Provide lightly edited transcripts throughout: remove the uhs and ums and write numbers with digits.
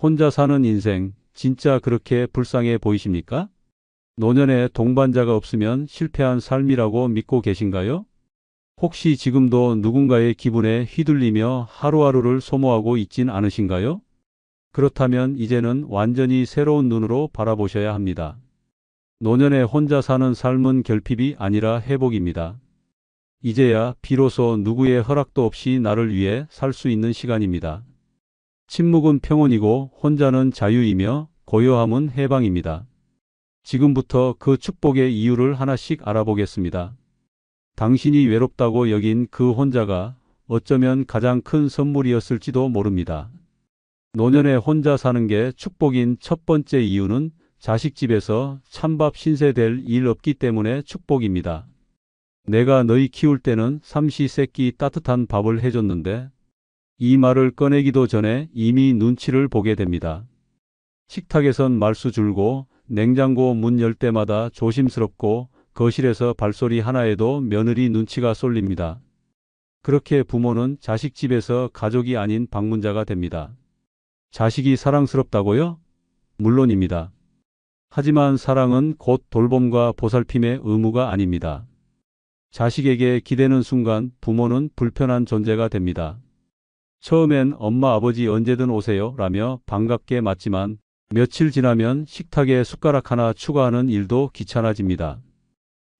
혼자 사는 인생, 진짜 그렇게 불쌍해 보이십니까? 노년에 동반자가 없으면 실패한 삶이라고 믿고 계신가요? 혹시 지금도 누군가의 기분에 휘둘리며 하루하루를 소모하고 있진 않으신가요? 그렇다면 이제는 완전히 새로운 눈으로 바라보셔야 합니다. 노년에 혼자 사는 삶은 결핍이 아니라 회복입니다. 이제야 비로소 누구의 허락도 없이 나를 위해 살 수 있는 시간입니다. 침묵은 평온이고 혼자는 자유이며 고요함은 해방입니다. 지금부터 그 축복의 이유를 하나씩 알아보겠습니다. 당신이 외롭다고 여긴 그 혼자가 어쩌면 가장 큰 선물이었을지도 모릅니다. 노년에 혼자 사는 게 축복인 첫 번째 이유는 자식 집에서 찬밥 신세될 일 없기 때문에 축복입니다. 내가 너희 키울 때는 삼시세끼 따뜻한 밥을 해줬는데 이 말을 꺼내기도 전에 이미 눈치를 보게 됩니다. 식탁에선 말수 줄고 냉장고 문 열 때마다 조심스럽고 거실에서 발소리 하나에도 며느리 눈치가 쏠립니다. 그렇게 부모는 자식 집에서 가족이 아닌 방문자가 됩니다. 자식이 사랑스럽다고요? 물론입니다. 하지만 사랑은 곧 돌봄과 보살핌의 의무가 아닙니다. 자식에게 기대는 순간 부모는 불편한 존재가 됩니다. 처음엔 엄마 아버지 언제든 오세요 라며 반갑게 맞지만 며칠 지나면 식탁에 숟가락 하나 추가하는 일도 귀찮아집니다.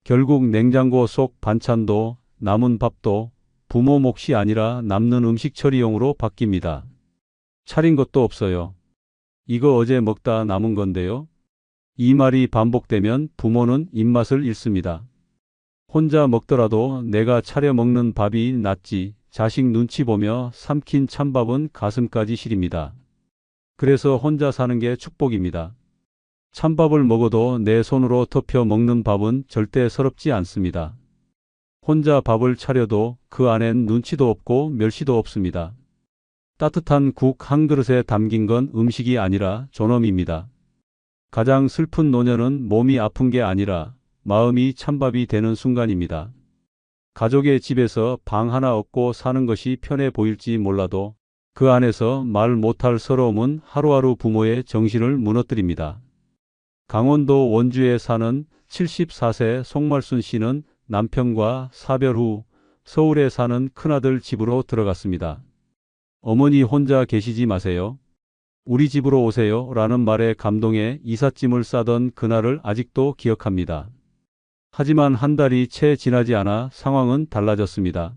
결국 냉장고 속 반찬도 남은 밥도 부모 몫이 아니라 남는 음식 처리용으로 바뀝니다. 차린 것도 없어요. 이거 어제 먹다 남은 건데요. 이 말이 반복되면 부모는 입맛을 잃습니다. 혼자 먹더라도 내가 차려 먹는 밥이 낫지 자식 눈치 보며 삼킨 찬밥은 가슴까지 시립니다. 그래서 혼자 사는 게 축복입니다. 찬밥을 먹어도 내 손으로 터펴 먹는 밥은 절대 서럽지 않습니다. 혼자 밥을 차려도 그 안엔 눈치도 없고 멸시도 없습니다. 따뜻한 국 한 그릇에 담긴 건 음식이 아니라 존엄입니다. 가장 슬픈 노년은 몸이 아픈 게 아니라 마음이 찬밥이 되는 순간입니다. 가족의 집에서 방 하나 얻고 사는 것이 편해 보일지 몰라도 그 안에서 말 못할 서러움은 하루하루 부모의 정신을 무너뜨립니다. 강원도 원주에 사는 74세 송말순 씨는 남편과 사별 후 서울에 사는 큰아들 집으로 들어갔습니다. 어머니 혼자 계시지 마세요. 우리 집으로 오세요 라는 말에 감동해 이삿짐을 싸던 그날을 아직도 기억합니다. 하지만 한 달이 채 지나지 않아 상황은 달라졌습니다.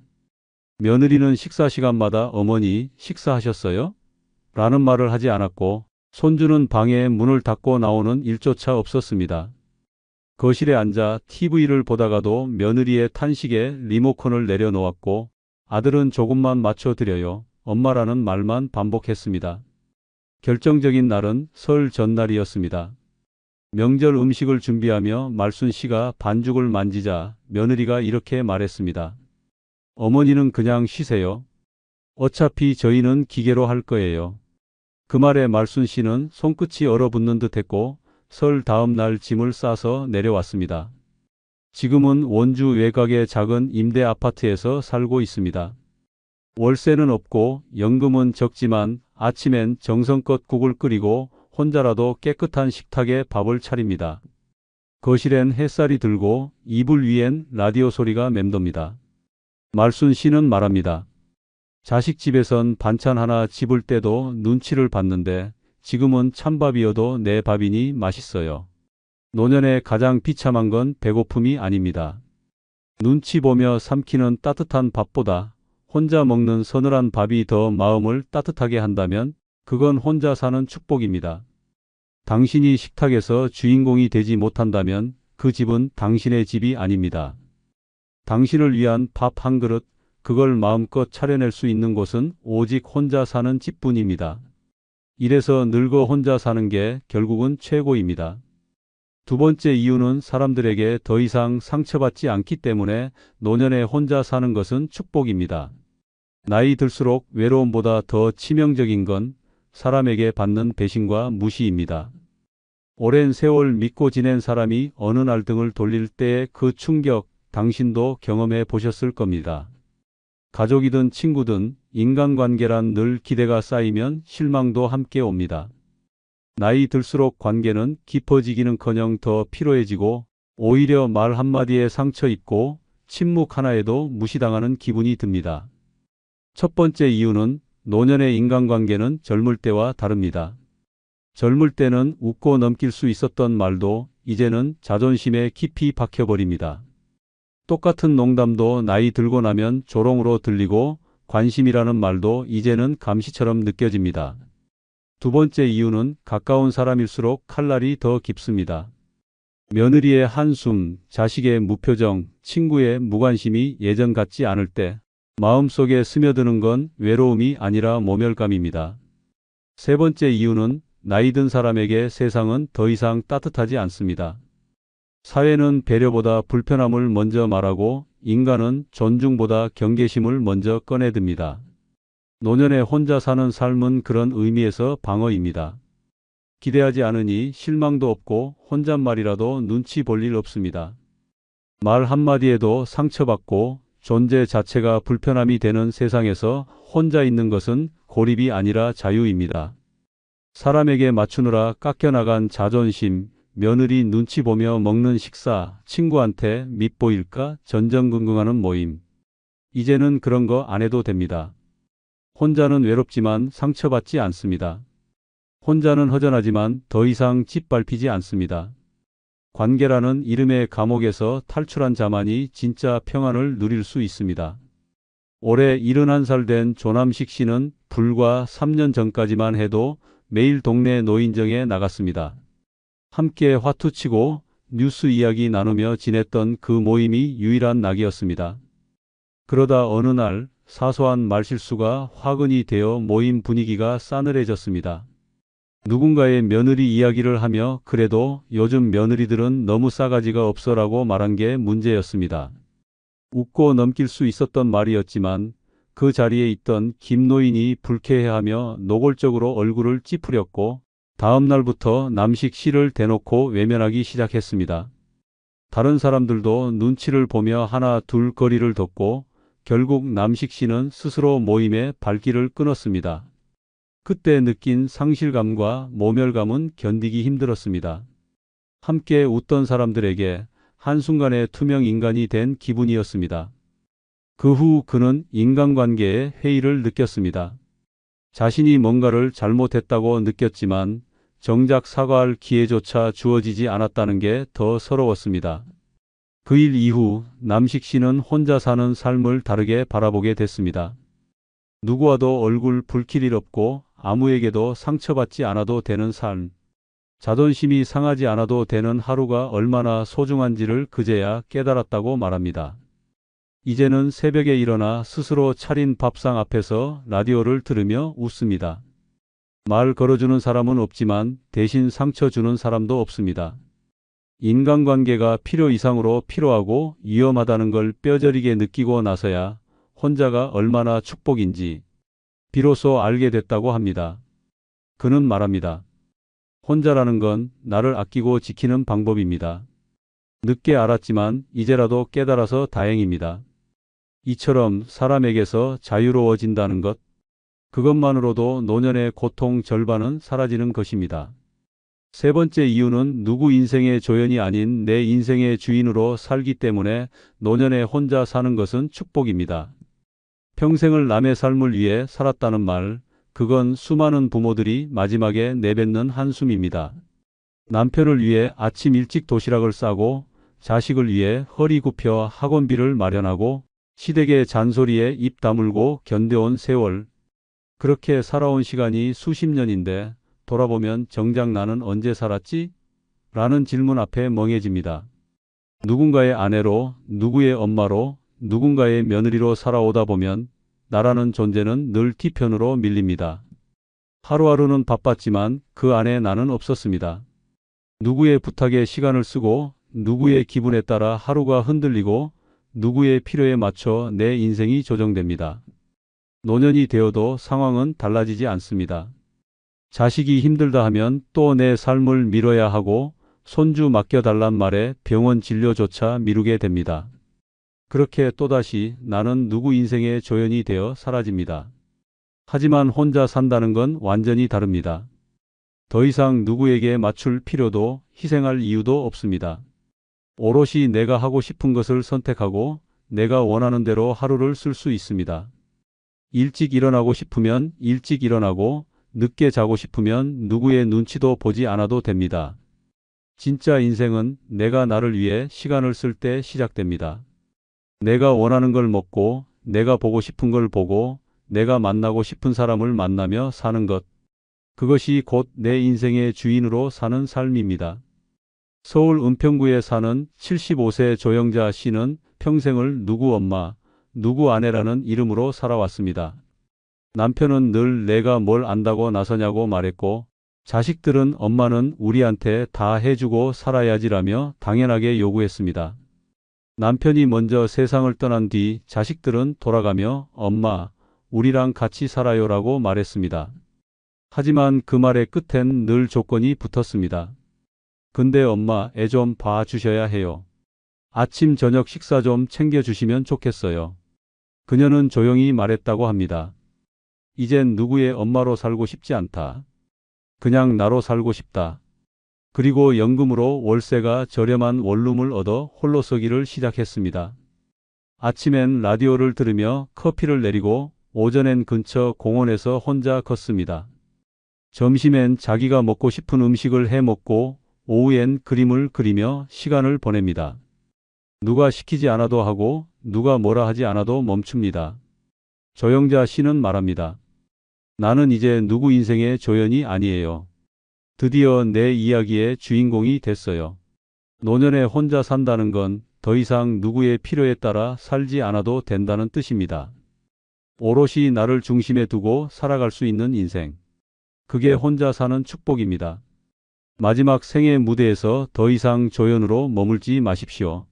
며느리는 식사 시간마다 어머니 식사하셨어요? 라는 말을 하지 않았고 손주는 방에 문을 닫고 나오는 일조차 없었습니다. 거실에 앉아 TV를 보다가도 며느리의 탄식에 리모컨을 내려놓았고 아들은 조금만 맞춰드려요. 엄마라는 말만 반복했습니다. 결정적인 날은 설 전날이었습니다. 명절 음식을 준비하며 말순 씨가 반죽을 만지자 며느리가 이렇게 말했습니다. 어머니는 그냥 쉬세요. 어차피 저희는 기계로 할 거예요. 그 말에 말순 씨는 손끝이 얼어붙는 듯 했고 설 다음 날 짐을 싸서 내려왔습니다. 지금은 원주 외곽의 작은 임대 아파트에서 살고 있습니다. 월세는 없고 연금은 적지만 아침엔 정성껏 국을 끓이고 혼자라도 깨끗한 식탁에 밥을 차립니다. 거실엔 햇살이 들고 이불 위엔 라디오 소리가 맴돕니다. 말순 씨는 말합니다. 자식 집에선 반찬 하나 집을 때도 눈치를 봤는데 지금은 찬밥이어도 내 밥이니 맛있어요. 노년에 가장 비참한 건 배고픔이 아닙니다. 눈치 보며 삼키는 따뜻한 밥보다 혼자 먹는 서늘한 밥이 더 마음을 따뜻하게 한다면 그건 혼자 사는 축복입니다. 당신이 식탁에서 주인공이 되지 못한다면 그 집은 당신의 집이 아닙니다. 당신을 위한 밥 한 그릇, 그걸 마음껏 차려낼 수 있는 곳은 오직 혼자 사는 집뿐입니다. 이래서 늙어 혼자 사는 게 결국은 최고입니다. 두 번째 이유는 사람들에게 더 이상 상처받지 않기 때문에 노년에 혼자 사는 것은 축복입니다. 나이 들수록 외로움보다 더 치명적인 건 사람에게 받는 배신과 무시입니다. 오랜 세월 믿고 지낸 사람이 어느 날 등을 돌릴 때의 그 충격, 당신도 경험해 보셨을 겁니다. 가족이든 친구든 인간관계란 늘 기대가 쌓이면 실망도 함께 옵니다. 나이 들수록 관계는 깊어지기는커녕 더 피로해지고 오히려 말 한마디에 상처 입고 침묵 하나에도 무시당하는 기분이 듭니다. 첫 번째 이유는 노년의 인간관계는 젊을 때와 다릅니다. 젊을 때는 웃고 넘길 수 있었던 말도 이제는 자존심에 깊이 박혀버립니다. 똑같은 농담도 나이 들고 나면 조롱으로 들리고 관심이라는 말도 이제는 감시처럼 느껴집니다. 두 번째 이유는 가까운 사람일수록 칼날이 더 깊습니다. 며느리의 한숨, 자식의 무표정, 친구의 무관심이 예전 같지 않을 때 마음속에 스며드는 건 외로움이 아니라 모멸감입니다. 세 번째 이유는 나이 든 사람에게 세상은 더 이상 따뜻하지 않습니다. 사회는 배려보다 불편함을 먼저 말하고 인간은 존중보다 경계심을 먼저 꺼내듭니다. 노년에 혼자 사는 삶은 그런 의미에서 방어입니다. 기대하지 않으니 실망도 없고 혼잣말이라도 눈치 볼 일 없습니다. 말 한마디에도 상처받고 존재 자체가 불편함이 되는 세상에서 혼자 있는 것은 고립이 아니라 자유입니다. 사람에게 맞추느라 깎여나간 자존심, 며느리 눈치 보며 먹는 식사, 친구한테 밉보일까 전전긍긍하는 모임. 이제는 그런 거 안 해도 됩니다. 혼자는 외롭지만 상처받지 않습니다. 혼자는 허전하지만 더 이상 짓밟히지 않습니다. 관계라는 이름의 감옥에서 탈출한 자만이 진짜 평안을 누릴 수 있습니다. 올해 71살 된 조남식 씨는 불과 3년 전까지만 해도 매일 동네 노인정에 나갔습니다. 함께 화투치고 뉴스 이야기 나누며 지냈던 그 모임이 유일한 낙이었습니다. 그러다 어느 날 사소한 말실수가 화근이 되어 모임 분위기가 싸늘해졌습니다. 누군가의 며느리 이야기를 하며 그래도 요즘 며느리들은 너무 싸가지가 없어라고 말한 게 문제였습니다. 웃고 넘길 수 있었던 말이었지만 그 자리에 있던 김노인이 불쾌해하며 노골적으로 얼굴을 찌푸렸고 다음 날부터 남식 씨를 대놓고 외면하기 시작했습니다. 다른 사람들도 눈치를 보며 하나 둘 거리를 뒀고 결국 남식 씨는 스스로 모임의 발길을 끊었습니다. 그때 느낀 상실감과 모멸감은 견디기 힘들었습니다. 함께 웃던 사람들에게 한순간에 투명 인간이 된 기분이었습니다. 그 후 그는 인간관계에 회의를 느꼈습니다. 자신이 뭔가를 잘못했다고 느꼈지만 정작 사과할 기회조차 주어지지 않았다는 게 더 서러웠습니다. 그 일 이후 남식 씨는 혼자 사는 삶을 다르게 바라보게 됐습니다. 누구와도 얼굴 붉힐 일 없고 아무에게도 상처받지 않아도 되는 삶. 자존심이 상하지 않아도 되는 하루가 얼마나 소중한지를 그제야 깨달았다고 말합니다. 이제는 새벽에 일어나 스스로 차린 밥상 앞에서 라디오를 들으며 웃습니다. 말 걸어주는 사람은 없지만 대신 상처 주는 사람도 없습니다. 인간관계가 필요 이상으로 필요하고 위험하다는 걸 뼈저리게 느끼고 나서야 혼자가 얼마나 축복인지 비로소 알게 됐다고 합니다. 그는 말합니다. 혼자라는 건 나를 아끼고 지키는 방법입니다. 늦게 알았지만 이제라도 깨달아서 다행입니다. 이처럼 사람에게서 자유로워진다는 것, 그것만으로도 노년의 고통 절반은 사라지는 것입니다. 세 번째 이유는 누구 인생의 조연이 아닌 내 인생의 주인으로 살기 때문에 노년에 혼자 사는 것은 축복입니다. 평생을 남의 삶을 위해 살았다는 말, 그건 수많은 부모들이 마지막에 내뱉는 한숨입니다. 남편을 위해 아침 일찍 도시락을 싸고 자식을 위해 허리 굽혀 학원비를 마련하고 시댁의 잔소리에 입 다물고 견뎌온 세월. 그렇게 살아온 시간이 수십 년인데 돌아보면 정작 나는 언제 살았지? 라는 질문 앞에 멍해집니다. 누군가의 아내로, 누구의 엄마로, 누군가의 며느리로 살아오다 보면 나라는 존재는 늘 뒤편으로 밀립니다. 하루하루는 바빴지만 그 안에 나는 없었습니다. 누구의 부탁에 시간을 쓰고 누구의 기분에 따라 하루가 흔들리고 누구의 필요에 맞춰 내 인생이 조정됩니다. 노년이 되어도 상황은 달라지지 않습니다. 자식이 힘들다 하면 또 내 삶을 미뤄야 하고 손주 맡겨달란 말에 병원 진료조차 미루게 됩니다. 그렇게 또다시 나는 누구 인생의 조연이 되어 사라집니다. 하지만 혼자 산다는 건 완전히 다릅니다. 더 이상 누구에게 맞출 필요도 희생할 이유도 없습니다. 오롯이 내가 하고 싶은 것을 선택하고 내가 원하는 대로 하루를 쓸 수 있습니다. 일찍 일어나고 싶으면 일찍 일어나고 늦게 자고 싶으면 누구의 눈치도 보지 않아도 됩니다. 진짜 인생은 내가 나를 위해 시간을 쓸 때 시작됩니다. 내가 원하는 걸 먹고 내가 보고 싶은 걸 보고 내가 만나고 싶은 사람을 만나며 사는 것. 그것이 곧 내 인생의 주인으로 사는 삶입니다. 서울 은평구에 사는 75세 조영자 씨는 평생을 누구 엄마, 누구 아내라는 이름으로 살아왔습니다. 남편은 늘 내가 뭘 안다고 나서냐고 말했고, 자식들은 엄마는 우리한테 다 해주고 살아야지라며 당연하게 요구했습니다. 남편이 먼저 세상을 떠난 뒤 자식들은 돌아가며 엄마, 우리랑 같이 살아요라고 말했습니다. 하지만 그 말의 끝엔 늘 조건이 붙었습니다. 근데 엄마, 애 좀 봐주셔야 해요. 아침 저녁 식사 좀 챙겨주시면 좋겠어요. 그녀는 조용히 말했다고 합니다. 이젠 누구의 엄마로 살고 싶지 않다. 그냥 나로 살고 싶다. 그리고 연금으로 월세가 저렴한 원룸을 얻어 홀로 서기를 시작했습니다. 아침엔 라디오를 들으며 커피를 내리고 오전엔 근처 공원에서 혼자 걷습니다. 점심엔 자기가 먹고 싶은 음식을 해 먹고 오후엔 그림을 그리며 시간을 보냅니다. 누가 시키지 않아도 하고 누가 뭐라 하지 않아도 멈춥니다. 조영자 씨는 말합니다. 나는 이제 누구 인생의 조연이 아니에요. 드디어 내 이야기의 주인공이 됐어요. 노년에 혼자 산다는 건 더 이상 누구의 필요에 따라 살지 않아도 된다는 뜻입니다. 오롯이 나를 중심에 두고 살아갈 수 있는 인생. 그게 혼자 사는 축복입니다. 마지막 생의 무대에서 더 이상 조연으로 머물지 마십시오.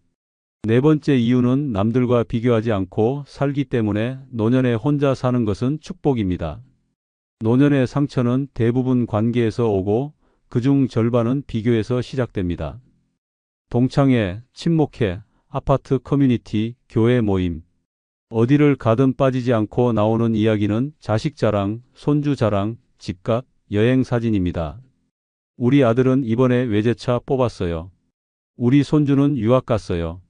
네 번째 이유는 남들과 비교하지 않고 살기 때문에 노년에 혼자 사는 것은 축복입니다. 노년의 상처는 대부분 관계에서 오고 그중 절반은 비교에서 시작됩니다. 동창회, 친목회, 아파트 커뮤니티, 교회 모임. 어디를 가든 빠지지 않고 나오는 이야기는 자식 자랑, 손주 자랑, 집값, 여행 사진입니다. 우리 아들은 이번에 외제차 뽑았어요. 우리 손주는 유학 갔어요.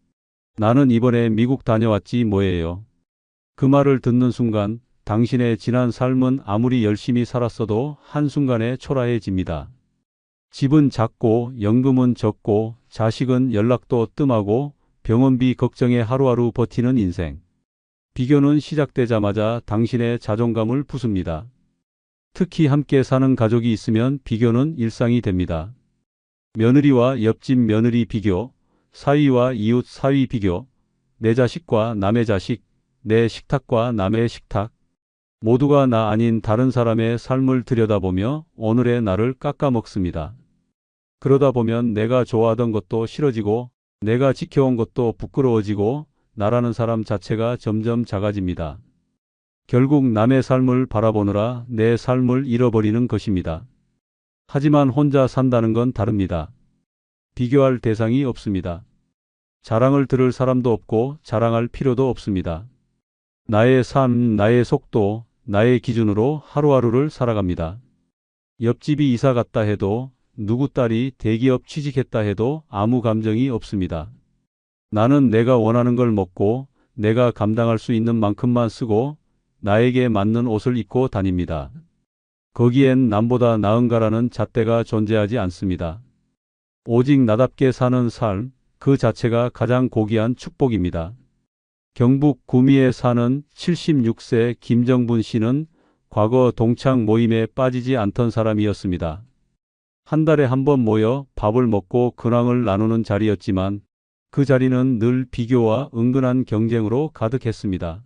나는 이번에 미국 다녀왔지 뭐예요. 그 말을 듣는 순간 당신의 지난 삶은 아무리 열심히 살았어도 한순간에 초라해집니다. 집은 작고 연금은 적고 자식은 연락도 뜸하고 병원비 걱정에 하루하루 버티는 인생. 비교는 시작되자마자 당신의 자존감을 부숩니다. 특히 함께 사는 가족이 있으면 비교는 일상이 됩니다. 며느리와 옆집 며느리 비교, 사위와 이웃 사위 비교, 내 자식과 남의 자식, 내 식탁과 남의 식탁. 모두가 나 아닌 다른 사람의 삶을 들여다보며 오늘의 나를 깎아먹습니다. 그러다 보면 내가 좋아하던 것도 싫어지고 내가 지켜온 것도 부끄러워지고 나라는 사람 자체가 점점 작아집니다. 결국 남의 삶을 바라보느라 내 삶을 잃어버리는 것입니다. 하지만 혼자 산다는 건 다릅니다. 비교할 대상이 없습니다. 자랑을 들을 사람도 없고 자랑할 필요도 없습니다. 나의 삶, 나의 속도, 나의 기준으로 하루하루를 살아갑니다. 옆집이 이사 갔다 해도 누구 딸이 대기업 취직했다 해도 아무 감정이 없습니다. 나는 내가 원하는 걸 먹고 내가 감당할 수 있는 만큼만 쓰고 나에게 맞는 옷을 입고 다닙니다. 거기엔 남보다 나은가라는 잣대가 존재하지 않습니다. 오직 나답게 사는 삶, 그 자체가 가장 고귀한 축복입니다. 경북 구미에 사는 76세 김정분 씨는 과거 동창 모임에 빠지지 않던 사람이었습니다. 한 달에 한 번 모여 밥을 먹고 근황을 나누는 자리였지만 그 자리는 늘 비교와 은근한 경쟁으로 가득했습니다.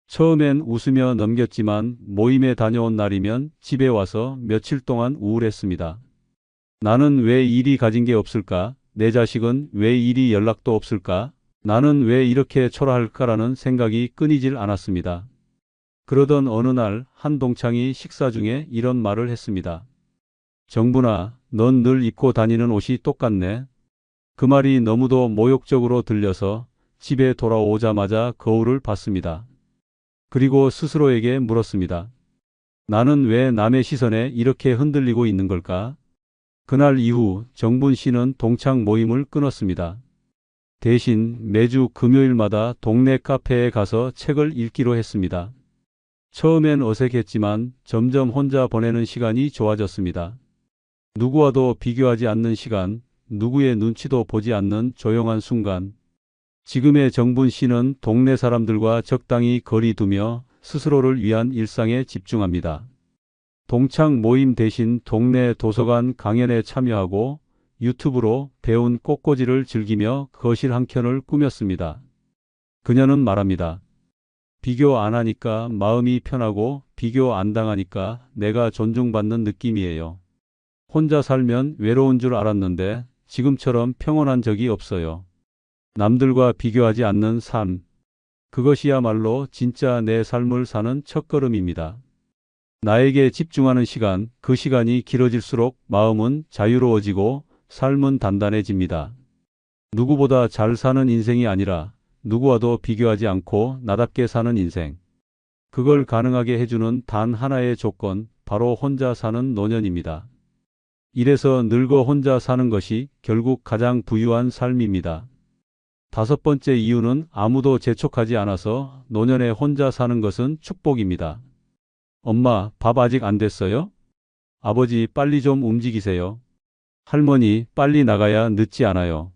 처음엔 웃으며 넘겼지만 모임에 다녀온 날이면 집에 와서 며칠 동안 우울했습니다. 나는 왜 일이 가진 게 없을까? 내 자식은 왜 일이 연락도 없을까? 나는 왜 이렇게 초라할까라는 생각이 끊이질 않았습니다. 그러던 어느 날 한 동창이 식사 중에 이런 말을 했습니다. 정분아, 넌 늘 입고 다니는 옷이 똑같네. 그 말이 너무도 모욕적으로 들려서 집에 돌아오자마자 거울을 봤습니다. 그리고 스스로에게 물었습니다. 나는 왜 남의 시선에 이렇게 흔들리고 있는 걸까? 그날 이후 정분 씨는 동창 모임을 끊었습니다. 대신 매주 금요일마다 동네 카페에 가서 책을 읽기로 했습니다. 처음엔 어색했지만 점점 혼자 보내는 시간이 좋아졌습니다. 누구와도 비교하지 않는 시간, 누구의 눈치도 보지 않는 조용한 순간. 지금의 정분 씨는 동네 사람들과 적당히 거리 두며 스스로를 위한 일상에 집중합니다. 동창 모임 대신 동네 도서관 강연에 참여하고 유튜브로 배운 꽃꽂이를 즐기며 거실 한켠을 꾸몄습니다. 그녀는 말합니다. 비교 안 하니까 마음이 편하고 비교 안 당하니까 내가 존중받는 느낌이에요. 혼자 살면 외로운 줄 알았는데 지금처럼 평온한 적이 없어요. 남들과 비교하지 않는 삶. 그것이야말로 진짜 내 삶을 사는 첫걸음입니다. 나에게 집중하는 시간, 그 시간이 길어질수록 마음은 자유로워지고 삶은 단단해집니다. 누구보다 잘 사는 인생이 아니라 누구와도 비교하지 않고 나답게 사는 인생. 그걸 가능하게 해주는 단 하나의 조건, 바로 혼자 사는 노년입니다. 이래서 늙어 혼자 사는 것이 결국 가장 부유한 삶입니다. 다섯 번째 이유는 아무도 재촉하지 않아서 노년에 혼자 사는 것은 축복입니다. 엄마, 밥 아직 안 됐어요? 아버지, 빨리 좀 움직이세요. 할머니, 빨리 나가야 늦지 않아요.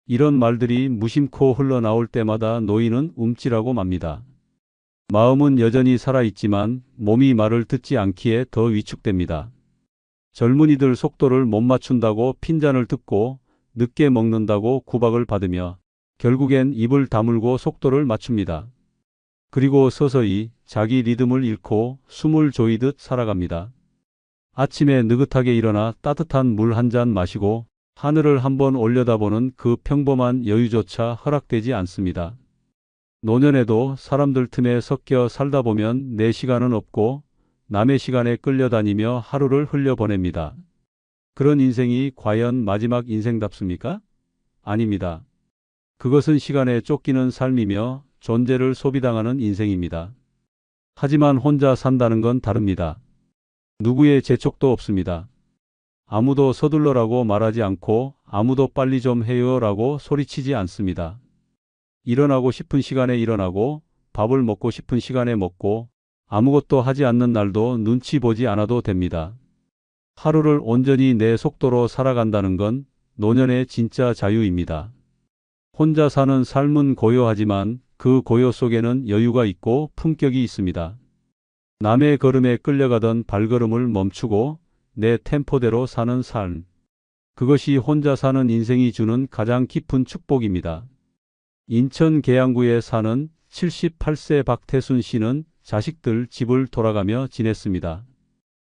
이런 말들이 무심코 흘러나올 때마다 노인은 움찔하고 맙니다. 마음은 여전히 살아있지만 몸이 말을 듣지 않기에 더 위축됩니다. 젊은이들 속도를 못 맞춘다고 핀잔을 듣고 늦게 먹는다고 구박을 받으며 결국엔 입을 다물고 속도를 맞춥니다. 그리고 서서히 자기 리듬을 잃고 숨을 조이듯 살아갑니다. 아침에 느긋하게 일어나 따뜻한 물 한 잔 마시고 하늘을 한번 올려다보는 그 평범한 여유조차 허락되지 않습니다. 노년에도 사람들 틈에 섞여 살다 보면 내 시간은 없고 남의 시간에 끌려다니며 하루를 흘려보냅니다. 그런 인생이 과연 마지막 인생답습니까? 아닙니다. 그것은 시간에 쫓기는 삶이며 존재를 소비당하는 인생입니다. 하지만 혼자 산다는 건 다릅니다. 누구의 재촉도 없습니다. 아무도 서둘러라고 말하지 않고 아무도 빨리 좀 해요라고 소리치지 않습니다. 일어나고 싶은 시간에 일어나고 밥을 먹고 싶은 시간에 먹고 아무것도 하지 않는 날도 눈치 보지 않아도 됩니다. 하루를 온전히 내 속도로 살아간다는 건 노년의 진짜 자유입니다. 혼자 사는 삶은 고요하지만 그 고요 속에는 여유가 있고 품격이 있습니다. 남의 걸음에 끌려가던 발걸음을 멈추고 내 템포대로 사는 삶. 그것이 혼자 사는 인생이 주는 가장 깊은 축복입니다. 인천 계양구에 사는 78세 박태순 씨는 자식들 집을 돌아가며 지냈습니다.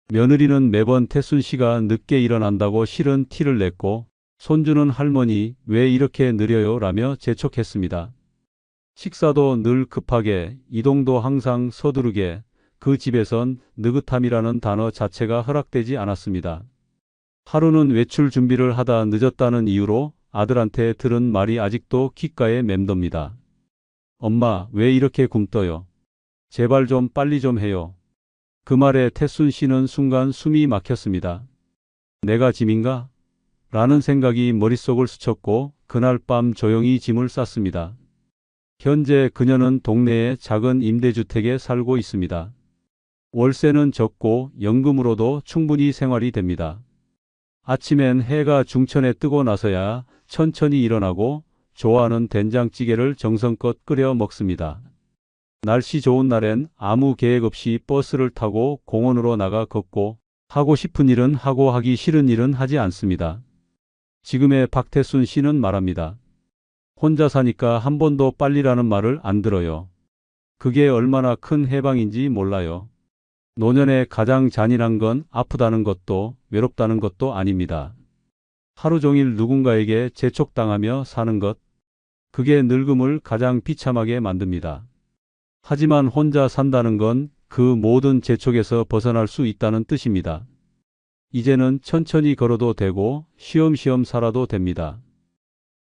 며느리는 매번 태순 씨가 늦게 일어난다고 싫은 티를 냈고 손주는 할머니 왜 이렇게 느려요 라며 재촉했습니다. 식사도 늘 급하게, 이동도 항상 서두르게, 그 집에선 느긋함이라는 단어 자체가 허락되지 않았습니다. 하루는 외출 준비를 하다 늦었다는 이유로 아들한테 들은 말이 아직도 귓가에 맴돕니다. 엄마, 왜 이렇게 굼떠요? 제발 좀 빨리 좀 해요. 그 말에 태순 씨는 순간 숨이 막혔습니다. 내가 짐인가? 라는 생각이 머릿속을 스쳤고 그날 밤 조용히 짐을 쌌습니다. 현재 그녀는 동네의 작은 임대주택에 살고 있습니다. 월세는 적고 연금으로도 충분히 생활이 됩니다. 아침엔 해가 중천에 뜨고 나서야 천천히 일어나고 좋아하는 된장찌개를 정성껏 끓여 먹습니다. 날씨 좋은 날엔 아무 계획 없이 버스를 타고 공원으로 나가 걷고 하고 싶은 일은 하고 하기 싫은 일은 하지 않습니다. 지금의 박태순 씨는 말합니다. 혼자 사니까 한 번도 빨리라는 말을 안 들어요. 그게 얼마나 큰 해방인지 몰라요. 노년에 가장 잔인한 건 아프다는 것도 외롭다는 것도 아닙니다. 하루 종일 누군가에게 재촉당하며 사는 것. 그게 늙음을 가장 비참하게 만듭니다. 하지만 혼자 산다는 건 그 모든 재촉에서 벗어날 수 있다는 뜻입니다. 이제는 천천히 걸어도 되고 쉬엄쉬엄 살아도 됩니다.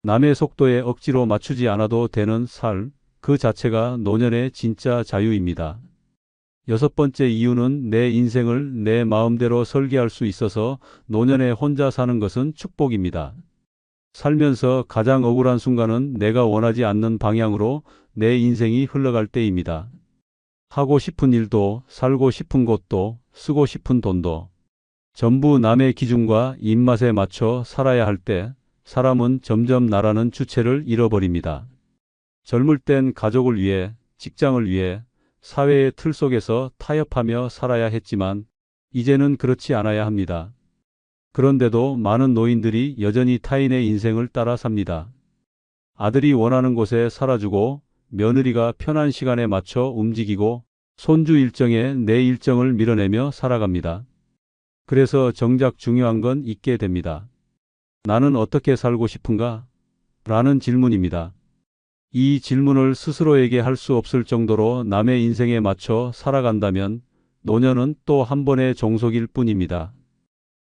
남의 속도에 억지로 맞추지 않아도 되는 삶, 그 자체가 노년의 진짜 자유입니다. 6번째 이유는 내 인생을 내 마음대로 설계할 수 있어서 노년에 혼자 사는 것은 축복입니다. 살면서 가장 억울한 순간은 내가 원하지 않는 방향으로 내 인생이 흘러갈 때입니다. 하고 싶은 일도, 살고 싶은 곳도, 쓰고 싶은 돈도 전부 남의 기준과 입맛에 맞춰 살아야 할 때 사람은 점점 나라는 주체를 잃어버립니다. 젊을 땐 가족을 위해, 직장을 위해, 사회의 틀 속에서 타협하며 살아야 했지만 이제는 그렇지 않아야 합니다. 그런데도 많은 노인들이 여전히 타인의 인생을 따라 삽니다. 아들이 원하는 곳에 살아주고 며느리가 편한 시간에 맞춰 움직이고 손주 일정에 내 일정을 밀어내며 살아갑니다. 그래서 정작 중요한 건 잊게 됩니다. 나는 어떻게 살고 싶은가? 라는 질문입니다. 이 질문을 스스로에게 할 수 없을 정도로 남의 인생에 맞춰 살아간다면 노년은 또 한 번의 종속일 뿐입니다.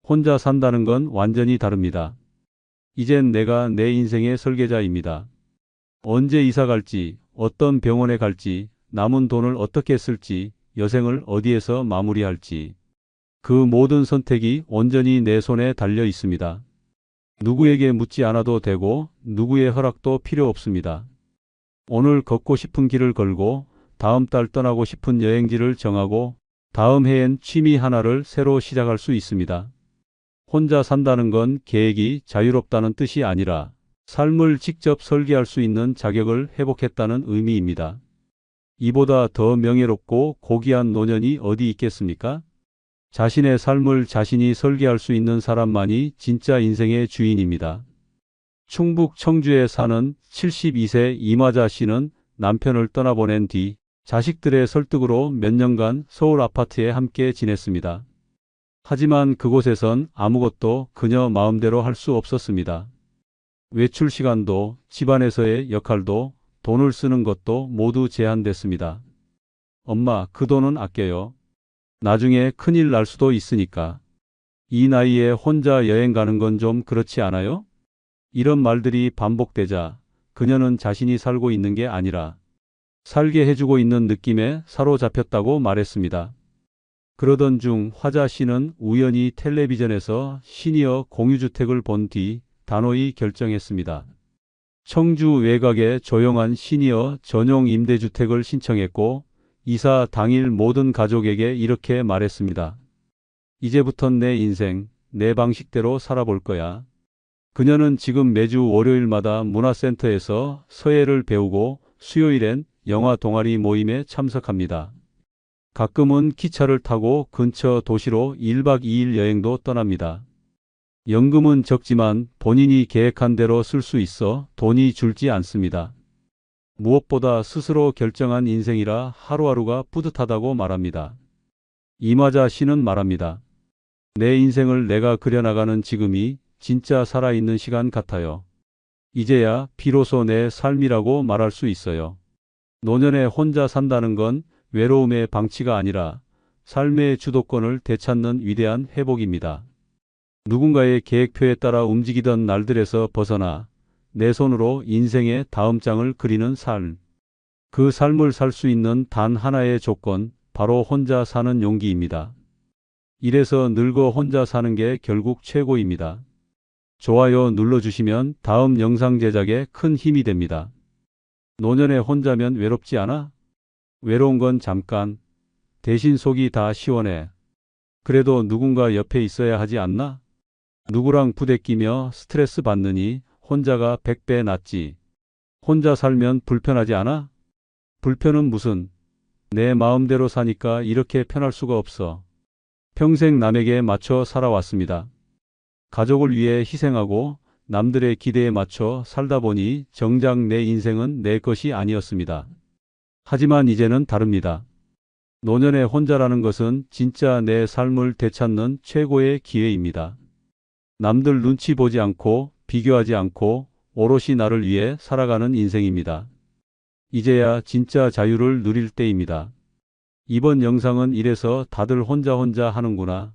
혼자 산다는 건 완전히 다릅니다. 이젠 내가 내 인생의 설계자입니다. 언제 이사 갈지, 어떤 병원에 갈지, 남은 돈을 어떻게 쓸지, 여생을 어디에서 마무리할지. 그 모든 선택이 온전히 내 손에 달려 있습니다. 누구에게 묻지 않아도 되고 누구의 허락도 필요 없습니다. 오늘 걷고 싶은 길을 걸고 다음 달 떠나고 싶은 여행지를 정하고 다음 해엔 취미 하나를 새로 시작할 수 있습니다. 혼자 산다는 건 계획이 자유롭다는 뜻이 아니라 삶을 직접 설계할 수 있는 자격을 회복했다는 의미입니다. 이보다 더 명예롭고 고귀한 노년이 어디 있겠습니까? 자신의 삶을 자신이 설계할 수 있는 사람만이 진짜 인생의 주인입니다. 충북 청주에 사는 72세 이마자 씨는 남편을 떠나보낸 뒤 자식들의 설득으로 몇 년간 서울 아파트에 함께 지냈습니다. 하지만 그곳에선 아무것도 그녀 마음대로 할 수 없었습니다. 외출 시간도, 집안에서의 역할도, 돈을 쓰는 것도 모두 제한됐습니다. 엄마, 그 돈은 아껴요. 나중에 큰일 날 수도 있으니까. 이 나이에 혼자 여행 가는 건 좀 그렇지 않아요? 이런 말들이 반복되자 그녀는 자신이 살고 있는 게 아니라 살게 해주고 있는 느낌에 사로잡혔다고 말했습니다. 그러던 중 화자 씨는 우연히 텔레비전에서 시니어 공유주택을 본 뒤 단호히 결정했습니다. 청주 외곽의 조용한 시니어 전용 임대주택을 신청했고 이사 당일 모든 가족에게 이렇게 말했습니다. 이제부턴 내 인생, 내 방식대로 살아볼 거야. 그녀는 지금 매주 월요일마다 문화센터에서 서예를 배우고 수요일엔 영화 동아리 모임에 참석합니다. 가끔은 기차를 타고 근처 도시로 1박 2일 여행도 떠납니다. 연금은 적지만 본인이 계획한 대로 쓸 수 있어 돈이 줄지 않습니다. 무엇보다 스스로 결정한 인생이라 하루하루가 뿌듯하다고 말합니다. 이마자 씨는 말합니다. 내 인생을 내가 그려나가는 지금이 진짜 살아있는 시간 같아요. 이제야 비로소 내 삶이라고 말할 수 있어요. 노년에 혼자 산다는 건 외로움의 방치가 아니라 삶의 주도권을 되찾는 위대한 회복입니다. 누군가의 계획표에 따라 움직이던 날들에서 벗어나 내 손으로 인생의 다음 장을 그리는 삶. 그 삶을 살 수 있는 단 하나의 조건, 바로 혼자 사는 용기입니다. 이래서 늙어 혼자 사는 게 결국 최고입니다. 좋아요 눌러주시면 다음 영상 제작에 큰 힘이 됩니다. 노년에 혼자면 외롭지 않아? 외로운 건 잠깐. 대신 속이 다 시원해. 그래도 누군가 옆에 있어야 하지 않나? 누구랑 부대끼며 스트레스 받느니 혼자가 100배 낫지. 혼자 살면 불편하지 않아? 불편은 무슨? 내 마음대로 사니까 이렇게 편할 수가 없어. 평생 남에게 맞춰 살아왔습니다. 가족을 위해 희생하고 남들의 기대에 맞춰 살다 보니 정작 내 인생은 내 것이 아니었습니다. 하지만 이제는 다릅니다. 노년에 혼자라는 것은 진짜 내 삶을 되찾는 최고의 기회입니다. 남들 눈치 보지 않고 비교하지 않고 오롯이 나를 위해 살아가는 인생입니다. 이제야 진짜 자유를 누릴 때입니다. 이번 영상은 이래서 다들 혼자 하는구나.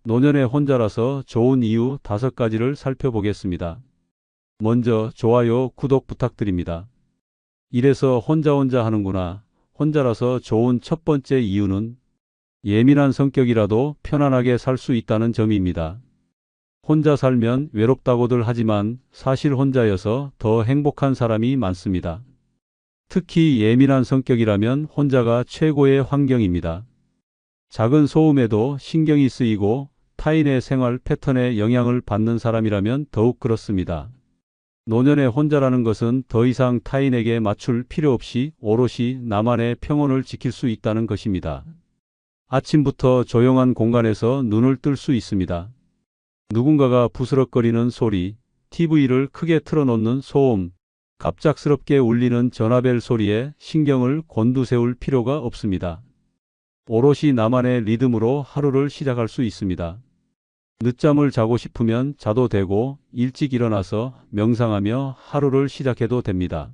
노년에 혼자라서 좋은 이유 5가지를 살펴보겠습니다. 먼저 좋아요, 구독 부탁드립니다. 이래서 혼자 하는구나. 혼자라서 좋은 첫 번째 이유는 예민한 성격이라도 편안하게 살 수 있다는 점입니다. 혼자 살면 외롭다고들 하지만 사실 혼자여서 더 행복한 사람이 많습니다. 특히 예민한 성격이라면 혼자가 최고의 환경입니다. 작은 소음에도 신경이 쓰이고 타인의 생활 패턴에 영향을 받는 사람이라면 더욱 그렇습니다. 노년에 혼자라는 것은 더 이상 타인에게 맞출 필요 없이 오롯이 나만의 평온을 지킬 수 있다는 것입니다. 아침부터 조용한 공간에서 눈을 뜰 수 있습니다. 누군가가 부스럭거리는 소리, TV를 크게 틀어놓는 소음, 갑작스럽게 울리는 전화벨 소리에 신경을 곤두세울 필요가 없습니다. 오롯이 나만의 리듬으로 하루를 시작할 수 있습니다. 늦잠을 자고 싶으면 자도 되고 일찍 일어나서 명상하며 하루를 시작해도 됩니다.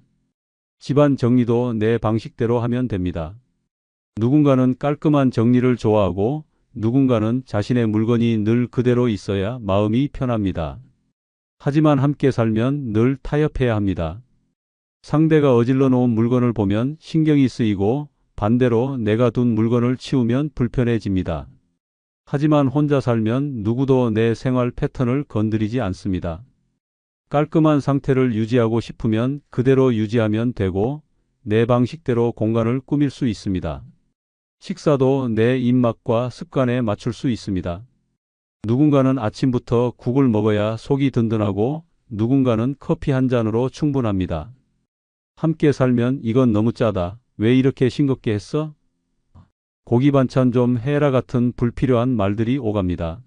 집안 정리도 내 방식대로 하면 됩니다. 누군가는 깔끔한 정리를 좋아하고 누군가는 자신의 물건이 늘 그대로 있어야 마음이 편합니다. 하지만 함께 살면 늘 타협해야 합니다. 상대가 어질러 놓은 물건을 보면 신경이 쓰이고 반대로 내가 둔 물건을 치우면 불편해집니다. 하지만 혼자 살면 누구도 내 생활 패턴을 건드리지 않습니다. 깔끔한 상태를 유지하고 싶으면 그대로 유지하면 되고 내 방식대로 공간을 꾸밀 수 있습니다. 식사도 내 입맛과 습관에 맞출 수 있습니다. 누군가는 아침부터 국을 먹어야 속이 든든하고 누군가는 커피 한 잔으로 충분합니다. 함께 살면 이건 너무 짜다. 왜 이렇게 싱겁게 했어? 고기 반찬 좀 해라 같은 불필요한 말들이 오갑니다.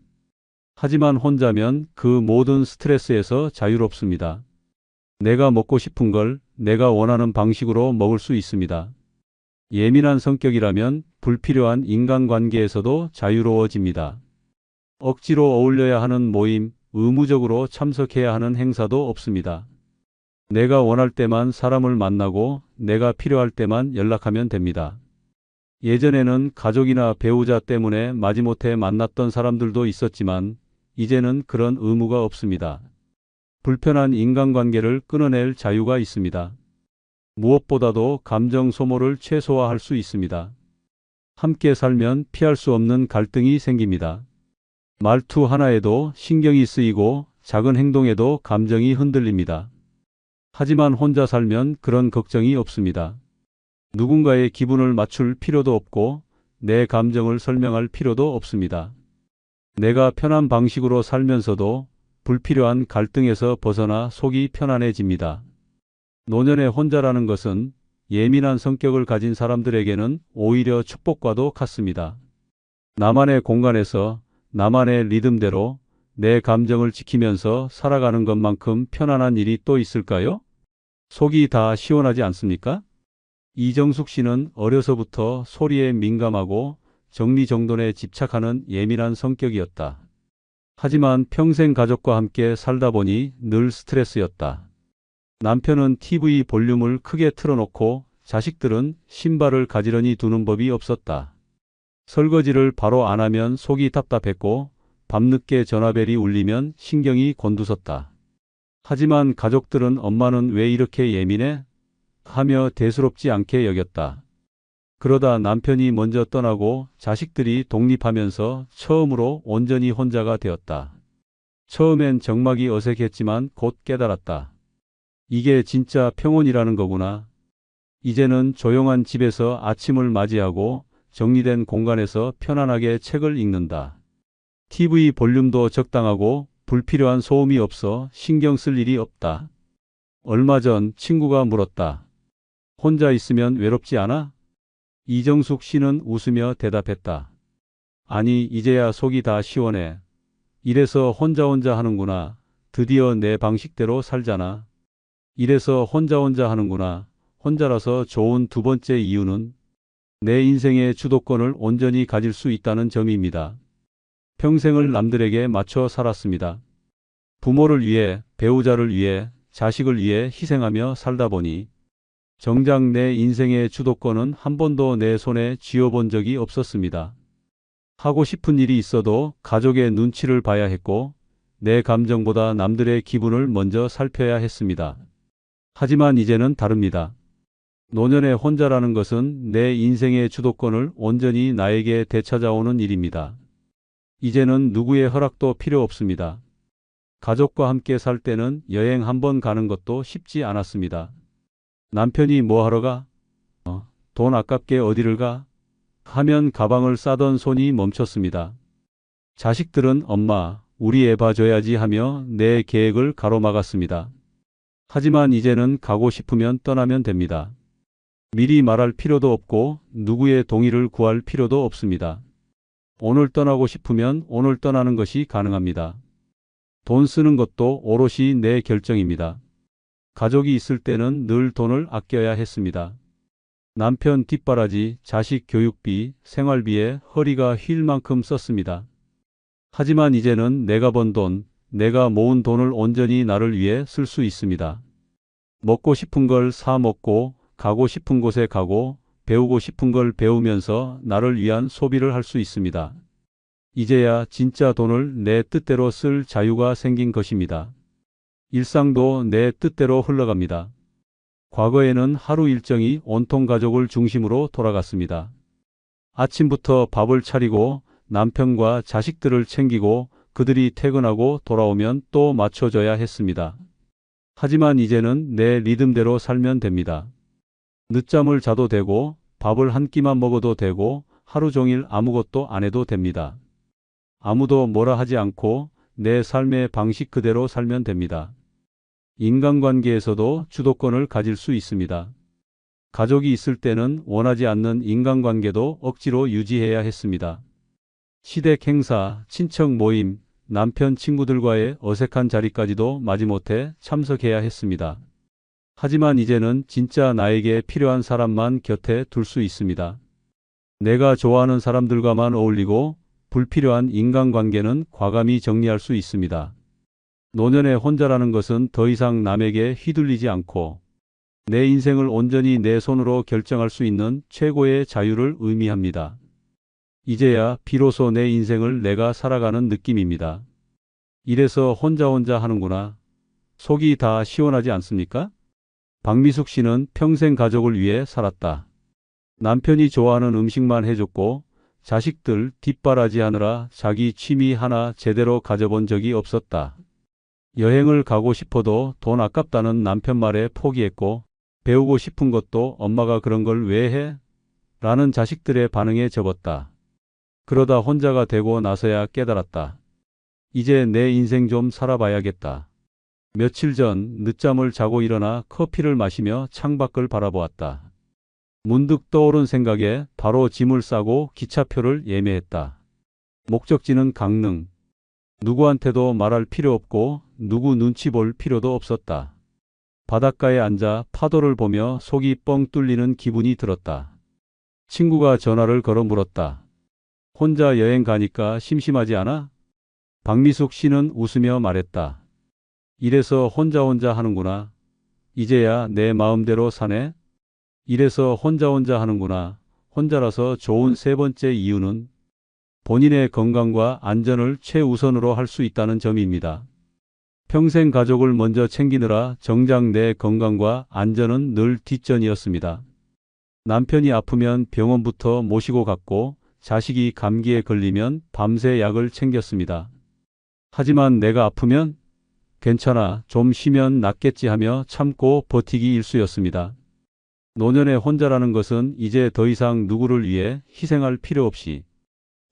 하지만 혼자면 그 모든 스트레스에서 자유롭습니다. 내가 먹고 싶은 걸 내가 원하는 방식으로 먹을 수 있습니다. 예민한 성격이라면 불필요한 인간관계에서도 자유로워집니다. 억지로 어울려야 하는 모임, 의무적으로 참석해야 하는 행사도 없습니다. 내가 원할 때만 사람을 만나고 내가 필요할 때만 연락하면 됩니다. 예전에는 가족이나 배우자 때문에 마지못해 만났던 사람들도 있었지만 이제는 그런 의무가 없습니다. 불편한 인간관계를 끊어낼 자유가 있습니다. 무엇보다도 감정 소모를 최소화할 수 있습니다. 함께 살면 피할 수 없는 갈등이 생깁니다. 말투 하나에도 신경이 쓰이고 작은 행동에도 감정이 흔들립니다. 하지만 혼자 살면 그런 걱정이 없습니다. 누군가의 기분을 맞출 필요도 없고 내 감정을 설명할 필요도 없습니다. 내가 편한 방식으로 살면서도 불필요한 갈등에서 벗어나 속이 편안해집니다. 노년에 혼자라는 것은 예민한 성격을 가진 사람들에게는 오히려 축복과도 같습니다. 나만의 공간에서 나만의 리듬대로 내 감정을 지키면서 살아가는 것만큼 편안한 일이 또 있을까요? 속이 다 시원하지 않습니까? 이정숙 씨는 어려서부터 소리에 민감하고 정리정돈에 집착하는 예민한 성격이었다. 하지만 평생 가족과 함께 살다 보니 늘 스트레스였다. 남편은 TV 볼륨을 크게 틀어놓고 자식들은 신발을 가지런히 두는 법이 없었다. 설거지를 바로 안 하면 속이 답답했고 밤늦게 전화벨이 울리면 신경이 곤두섰다. 하지만 가족들은 엄마는 왜 이렇게 예민해? 하며 대수롭지 않게 여겼다. 그러다 남편이 먼저 떠나고 자식들이 독립하면서 처음으로 온전히 혼자가 되었다. 처음엔 정막이 어색했지만 곧 깨달았다. 이게 진짜 평온이라는 거구나. 이제는 조용한 집에서 아침을 맞이하고 정리된 공간에서 편안하게 책을 읽는다. TV 볼륨도 적당하고 불필요한 소음이 없어 신경 쓸 일이 없다. 얼마 전 친구가 물었다. 혼자 있으면 외롭지 않아? 이정숙 씨는 웃으며 대답했다. 아니, 이제야 속이 다 시원해. 이래서 혼자 하는구나. 드디어 내 방식대로 살잖아. 이래서 혼자 하는구나. 혼자라서 좋은 두 번째 이유는 내 인생의 주도권을 온전히 가질 수 있다는 점입니다. 평생을 남들에게 맞춰 살았습니다. 부모를 위해, 배우자를 위해, 자식을 위해 희생하며 살다 보니 정작 내 인생의 주도권은 한 번도 내 손에 쥐어본 적이 없었습니다. 하고 싶은 일이 있어도 가족의 눈치를 봐야 했고 내 감정보다 남들의 기분을 먼저 살펴야 했습니다. 하지만 이제는 다릅니다. 노년의 혼자라는 것은 내 인생의 주도권을 온전히 나에게 되찾아오는 일입니다. 이제는 누구의 허락도 필요 없습니다. 가족과 함께 살 때는 여행 한 번 가는 것도 쉽지 않았습니다. 남편이 뭐 하러 가? 돈 아깝게 어디를 가? 하면 가방을 싸던 손이 멈췄습니다. 자식들은 엄마, 우리 애 봐줘야지 하며 내 계획을 가로막았습니다. 하지만 이제는 가고 싶으면 떠나면 됩니다. 미리 말할 필요도 없고 누구의 동의를 구할 필요도 없습니다. 오늘 떠나고 싶으면 오늘 떠나는 것이 가능합니다. 돈 쓰는 것도 오롯이 내 결정입니다. 가족이 있을 때는 늘 돈을 아껴야 했습니다. 남편 뒷바라지, 자식 교육비, 생활비에 허리가 휠 만큼 썼습니다. 하지만 이제는 내가 번 돈, 내가 모은 돈을 온전히 나를 위해 쓸 수 있습니다. 먹고 싶은 걸 사 먹고, 가고 싶은 곳에 가고, 배우고 싶은 걸 배우면서 나를 위한 소비를 할 수 있습니다. 이제야 진짜 돈을 내 뜻대로 쓸 자유가 생긴 것입니다. 일상도 내 뜻대로 흘러갑니다. 과거에는 하루 일정이 온통 가족을 중심으로 돌아갔습니다. 아침부터 밥을 차리고 남편과 자식들을 챙기고 그들이 퇴근하고 돌아오면 또 맞춰줘야 했습니다. 하지만 이제는 내 리듬대로 살면 됩니다. 늦잠을 자도 되고 밥을 한 끼만 먹어도 되고 하루 종일 아무것도 안 해도 됩니다. 아무도 뭐라 하지 않고 내 삶의 방식 그대로 살면 됩니다. 인간관계에서도 주도권을 가질 수 있습니다. 가족이 있을 때는 원하지 않는 인간관계도 억지로 유지해야 했습니다. 시댁 행사, 친척 모임, 남편 친구들과의 어색한 자리까지도 마지못해 참석해야 했습니다. 하지만 이제는 진짜 나에게 필요한 사람만 곁에 둘 수 있습니다. 내가 좋아하는 사람들과만 어울리고 불필요한 인간관계는 과감히 정리할 수 있습니다. 노년의 혼자라는 것은 더 이상 남에게 휘둘리지 않고 내 인생을 온전히 내 손으로 결정할 수 있는 최고의 자유를 의미합니다. 이제야 비로소 내 인생을 내가 살아가는 느낌입니다. 이래서 혼자 하는구나. 속이 다 시원하지 않습니까? 박미숙 씨는 평생 가족을 위해 살았다. 남편이 좋아하는 음식만 해줬고 자식들 뒷바라지하느라 자기 취미 하나 제대로 가져본 적이 없었다. 여행을 가고 싶어도 돈 아깝다는 남편 말에 포기했고 배우고 싶은 것도 엄마가 그런 걸 왜 해? 라는 자식들의 반응에 접었다. 그러다 혼자가 되고 나서야 깨달았다. 이제 내 인생 좀 살아봐야겠다. 며칠 전 늦잠을 자고 일어나 커피를 마시며 창밖을 바라보았다. 문득 떠오른 생각에 바로 짐을 싸고 기차표를 예매했다. 목적지는 강릉. 누구한테도 말할 필요 없고 누구 눈치 볼 필요도 없었다. 바닷가에 앉아 파도를 보며 속이 뻥 뚫리는 기분이 들었다. 친구가 전화를 걸어 물었다. 혼자 여행 가니까 심심하지 않아? 박미숙 씨는 웃으며 말했다. 이래서 혼자 하는구나. 이제야 내 마음대로 사네. 이래서 혼자 하는구나. 혼자라서 좋은 세 번째 이유는 본인의 건강과 안전을 최우선으로 할 수 있다는 점입니다. 평생 가족을 먼저 챙기느라 정작 내 건강과 안전은 늘 뒷전이었습니다. 남편이 아프면 병원부터 모시고 갔고 자식이 감기에 걸리면 밤새 약을 챙겼습니다. 하지만 내가 아프면 괜찮아, 좀 쉬면 낫겠지 하며 참고 버티기 일쑤였습니다. 노년의 혼자라는 것은 이제 더 이상 누구를 위해 희생할 필요 없이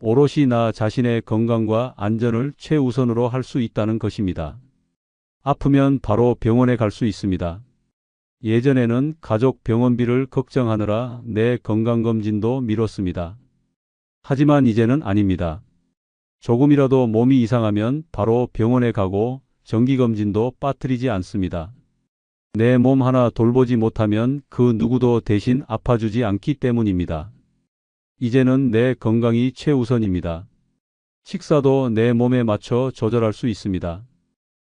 오롯이 나 자신의 건강과 안전을 최우선으로 할 수 있다는 것입니다. 아프면 바로 병원에 갈 수 있습니다. 예전에는 가족 병원비를 걱정하느라 내 건강검진도 미뤘습니다. 하지만 이제는 아닙니다. 조금이라도 몸이 이상하면 바로 병원에 가고 정기검진도 빠뜨리지 않습니다. 내 몸 하나 돌보지 못하면 그 누구도 대신 아파주지 않기 때문입니다. 이제는 내 건강이 최우선입니다. 식사도 내 몸에 맞춰 조절할 수 있습니다.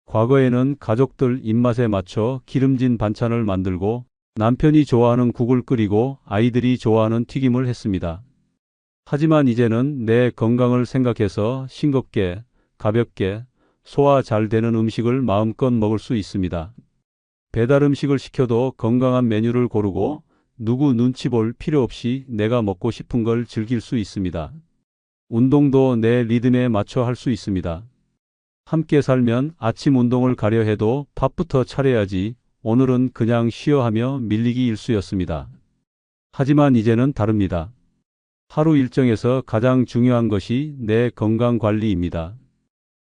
과거에는 가족들 입맛에 맞춰 기름진 반찬을 만들고 남편이 좋아하는 국을 끓이고 아이들이 좋아하는 튀김을 했습니다. 하지만 이제는 내 건강을 생각해서 싱겁게, 가볍게, 소화 잘 되는 음식을 마음껏 먹을 수 있습니다. 배달 음식을 시켜도 건강한 메뉴를 고르고 누구 눈치 볼 필요 없이 내가 먹고 싶은 걸 즐길 수 있습니다. 운동도 내 리듬에 맞춰 할 수 있습니다. 함께 살면 아침 운동을 가려 해도 밥부터 차려야지 오늘은 그냥 쉬어 하며 밀리기 일쑤였습니다. 하지만 이제는 다릅니다. 하루 일정에서 가장 중요한 것이 내 건강 관리입니다.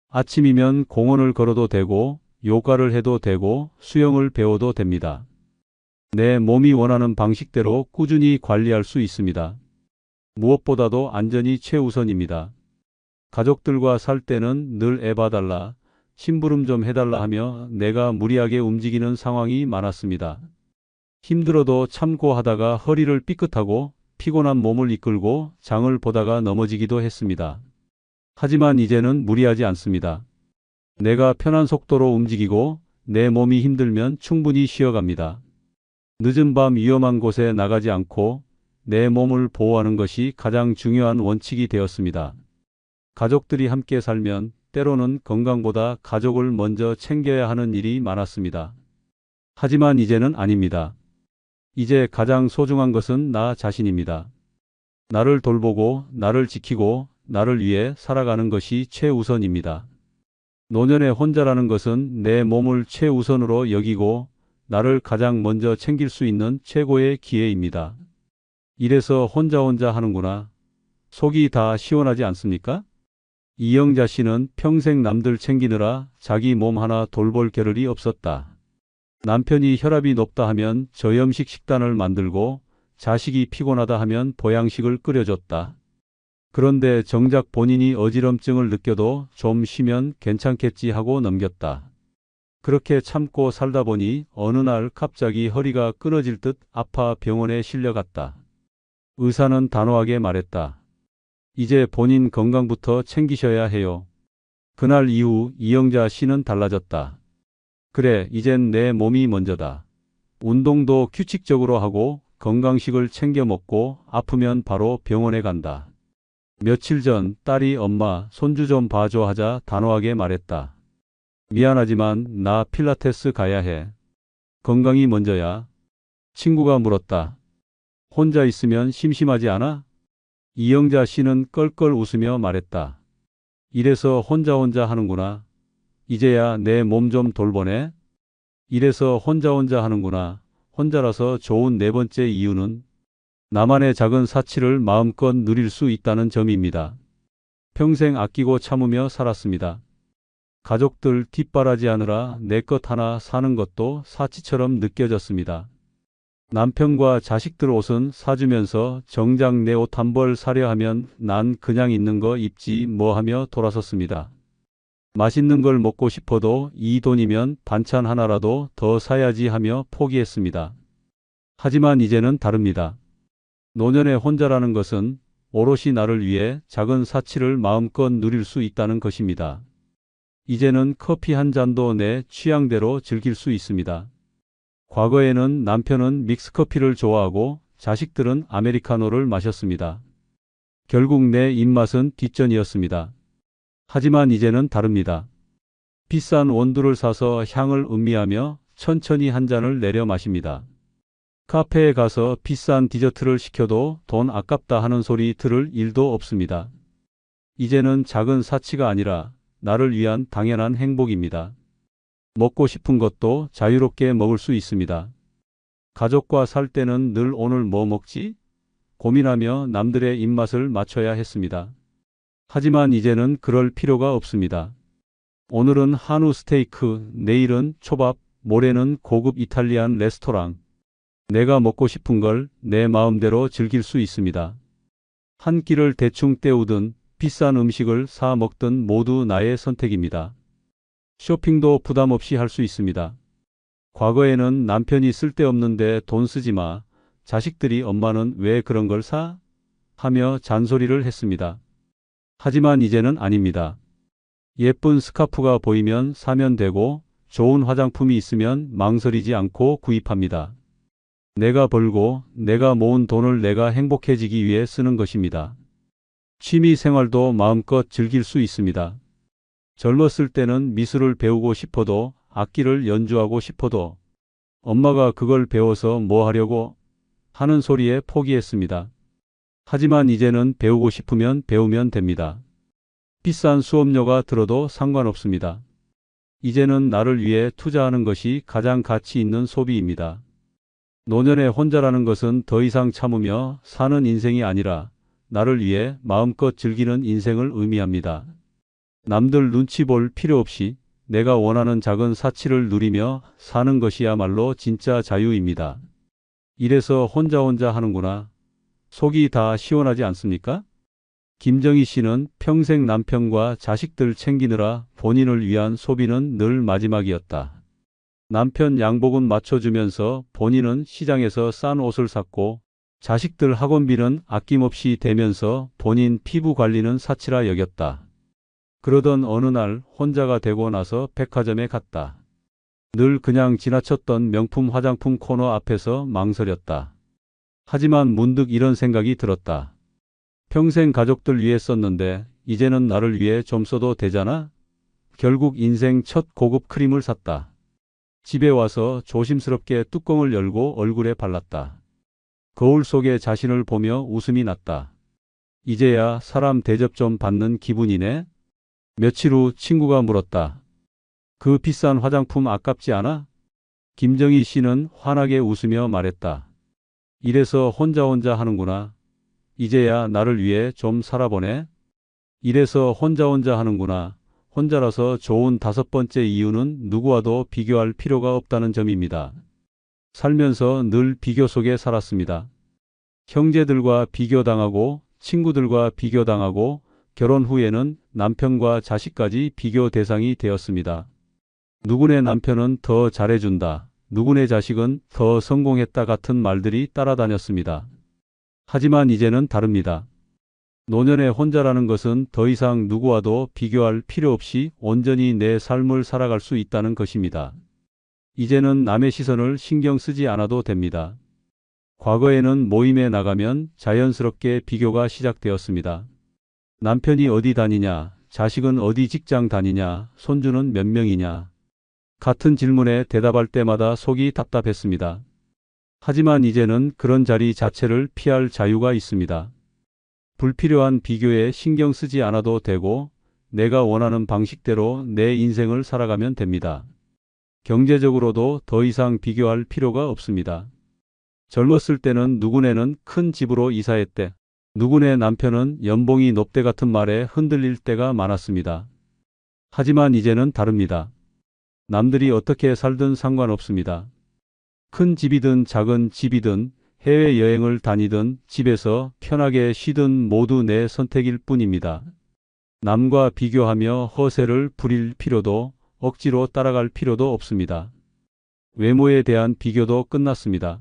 아침이면 공원을 걸어도 되고 요가를 해도 되고 수영을 배워도 됩니다. 내 몸이 원하는 방식대로 꾸준히 관리할 수 있습니다. 무엇보다도 안전이 최우선입니다. 가족들과 살 때는 늘 애 봐달라, 심부름 좀 해달라 하며 내가 무리하게 움직이는 상황이 많았습니다. 힘들어도 참고 하다가 허리를 삐끗하고 피곤한 몸을 이끌고 장을 보다가 넘어지기도 했습니다. 하지만 이제는 무리하지 않습니다. 내가 편한 속도로 움직이고 내 몸이 힘들면 충분히 쉬어갑니다. 늦은 밤 위험한 곳에 나가지 않고 내 몸을 보호하는 것이 가장 중요한 원칙이 되었습니다. 가족들이 함께 살면 때로는 건강보다 가족을 먼저 챙겨야 하는 일이 많았습니다. 하지만 이제는 아닙니다. 이제 가장 소중한 것은 나 자신입니다. 나를 돌보고 나를 지키고 나를 위해 살아가는 것이 최우선입니다. 노년에 혼자라는 것은 내 몸을 최우선으로 여기고 나를 가장 먼저 챙길 수 있는 최고의 기회입니다. 이래서 혼자 하는구나. 속이 다 시원하지 않습니까? 이영자 씨는 평생 남들 챙기느라 자기 몸 하나 돌볼 겨를이 없었다. 남편이 혈압이 높다 하면 저염식 식단을 만들고 자식이 피곤하다 하면 보양식을 끓여줬다. 그런데 정작 본인이 어지럼증을 느껴도 좀 쉬면 괜찮겠지 하고 넘겼다. 그렇게 참고 살다 보니 어느 날 갑자기 허리가 끊어질 듯 아파 병원에 실려갔다. 의사는 단호하게 말했다. 이제 본인 건강부터 챙기셔야 해요. 그날 이후 이영자 씨는 달라졌다. 그래, 이젠 내 몸이 먼저다. 운동도 규칙적으로 하고 건강식을 챙겨 먹고 아프면 바로 병원에 간다. 며칠 전 딸이 엄마, 손주 좀 봐줘 하자 단호하게 말했다. 미안하지만 나 필라테스 가야 해. 건강이 먼저야. 친구가 물었다. 혼자 있으면 심심하지 않아? 이영자 씨는 껄껄 웃으며 말했다. 이래서 혼자 하는구나. 이제야 내 몸 좀 돌보네. 이래서 혼자 하는구나. 혼자라서 좋은 네 번째 이유는 나만의 작은 사치를 마음껏 누릴 수 있다는 점입니다. 평생 아끼고 참으며 살았습니다. 가족들 뒷바라지하느라 내 것 하나 사는 것도 사치처럼 느껴졌습니다. 남편과 자식들 옷은 사주면서 정작 내 옷 한 벌 사려 하면 난 그냥 있는 거 입지 뭐 하며 돌아섰습니다. 맛있는 걸 먹고 싶어도 이 돈이면 반찬 하나라도 더 사야지 하며 포기했습니다. 하지만 이제는 다릅니다. 노년에 혼자라는 것은 오롯이 나를 위해 작은 사치를 마음껏 누릴 수 있다는 것입니다. 이제는 커피 한 잔도 내 취향대로 즐길 수 있습니다. 과거에는 남편은 믹스커피를 좋아하고 자식들은 아메리카노를 마셨습니다. 결국 내 입맛은 뒷전이었습니다. 하지만 이제는 다릅니다. 비싼 원두를 사서 향을 음미하며 천천히 한 잔을 내려 마십니다. 카페에 가서 비싼 디저트를 시켜도 돈 아깝다 하는 소리 들을 일도 없습니다. 이제는 작은 사치가 아니라 나를 위한 당연한 행복입니다. 먹고 싶은 것도 자유롭게 먹을 수 있습니다. 가족과 살 때는 늘 오늘 뭐 먹지? 고민하며 남들의 입맛을 맞춰야 했습니다. 하지만 이제는 그럴 필요가 없습니다. 오늘은 한우 스테이크, 내일은 초밥, 모레는 고급 이탈리안 레스토랑. 내가 먹고 싶은 걸 내 마음대로 즐길 수 있습니다. 한 끼를 대충 때우든 비싼 음식을 사 먹든 모두 나의 선택입니다. 쇼핑도 부담 없이 할 수 있습니다. 과거에는 남편이 쓸데없는데 돈 쓰지 마. 자식들이 엄마는 왜 그런 걸 사? 하며 잔소리를 했습니다. 하지만 이제는 아닙니다. 예쁜 스카프가 보이면 사면 되고 좋은 화장품이 있으면 망설이지 않고 구입합니다. 내가 벌고 내가 모은 돈을 내가 행복해지기 위해 쓰는 것입니다. 취미 생활도 마음껏 즐길 수 있습니다. 젊었을 때는 미술을 배우고 싶어도 악기를 연주하고 싶어도 엄마가 그걸 배워서 뭐 하려고? 하는 소리에 포기했습니다. 하지만 이제는 배우고 싶으면 배우면 됩니다. 비싼 수업료가 들어도 상관없습니다. 이제는 나를 위해 투자하는 것이 가장 가치 있는 소비입니다. 노년에 혼자라는 것은 더 이상 참으며 사는 인생이 아니라 나를 위해 마음껏 즐기는 인생을 의미합니다. 남들 눈치 볼 필요 없이 내가 원하는 작은 사치를 누리며 사는 것이야말로 진짜 자유입니다. 이래서 혼자 하는구나. 속이 다 시원하지 않습니까? 김정희 씨는 평생 남편과 자식들 챙기느라 본인을 위한 소비는 늘 마지막이었다. 남편 양복은 맞춰주면서 본인은 시장에서 싼 옷을 샀고 자식들 학원비는 아낌없이 대면서 본인 피부 관리는 사치라 여겼다. 그러던 어느 날 혼자가 되고 나서 백화점에 갔다. 늘 그냥 지나쳤던 명품 화장품 코너 앞에서 망설였다. 하지만 문득 이런 생각이 들었다. 평생 가족들 위해 썼는데 이제는 나를 위해 좀 써도 되잖아? 결국 인생 첫 고급 크림을 샀다. 집에 와서 조심스럽게 뚜껑을 열고 얼굴에 발랐다. 거울 속에 자신을 보며 웃음이 났다. 이제야 사람 대접 좀 받는 기분이네? 며칠 후 친구가 물었다. 그 비싼 화장품 아깝지 않아? 김정희 씨는 환하게 웃으며 말했다. 이래서 혼자 하는구나. 이제야 나를 위해 좀 살아보네. 이래서 혼자 하는구나. 혼자라서 좋은 5번째 이유는 누구와도 비교할 필요가 없다는 점입니다. 살면서 늘 비교 속에 살았습니다. 형제들과 비교당하고 친구들과 비교당하고 결혼 후에는 남편과 자식까지 비교 대상이 되었습니다. 누구네 남편은 더 잘해준다. 누구네 자식은 더 성공했다 같은 말들이 따라다녔습니다. 하지만 이제는 다릅니다. 노년에 혼자라는 것은 더 이상 누구와도 비교할 필요 없이 온전히 내 삶을 살아갈 수 있다는 것입니다. 이제는 남의 시선을 신경 쓰지 않아도 됩니다. 과거에는 모임에 나가면 자연스럽게 비교가 시작되었습니다. 남편이 어디 다니냐, 자식은 어디 직장 다니냐, 손주는 몇 명이냐. 같은 질문에 대답할 때마다 속이 답답했습니다. 하지만 이제는 그런 자리 자체를 피할 자유가 있습니다. 불필요한 비교에 신경 쓰지 않아도 되고 내가 원하는 방식대로 내 인생을 살아가면 됩니다. 경제적으로도 더 이상 비교할 필요가 없습니다. 젊었을 때는 누구네는 큰 집으로 이사했대. 누구네 남편은 연봉이 높대 같은 말에 흔들릴 때가 많았습니다. 하지만 이제는 다릅니다. 남들이 어떻게 살든 상관없습니다. 큰 집이든 작은 집이든 해외여행을 다니든 집에서 편하게 쉬든 모두 내 선택일 뿐입니다. 남과 비교하며 허세를 부릴 필요도 억지로 따라갈 필요도 없습니다. 외모에 대한 비교도 끝났습니다.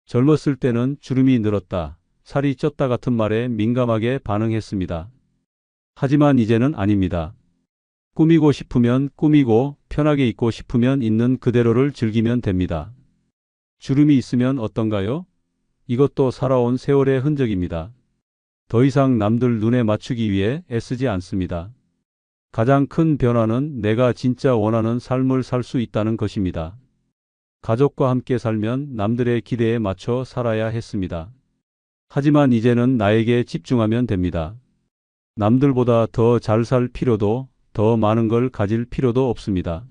젊었을 때는 주름이 늘었다, 살이 쪘다 같은 말에 민감하게 반응했습니다. 하지만 이제는 아닙니다. 꾸미고 싶으면 꾸미고 편하게 입고 싶으면 있는 그대로를 즐기면 됩니다. 주름이 있으면 어떤가요? 이것도 살아온 세월의 흔적입니다. 더 이상 남들 눈에 맞추기 위해 애쓰지 않습니다. 가장 큰 변화는 내가 진짜 원하는 삶을 살 수 있다는 것입니다. 가족과 함께 살면 남들의 기대에 맞춰 살아야 했습니다. 하지만 이제는 나에게 집중하면 됩니다. 남들보다 더 잘 살 필요도 더 많은 걸 가질 필요도 없습니다.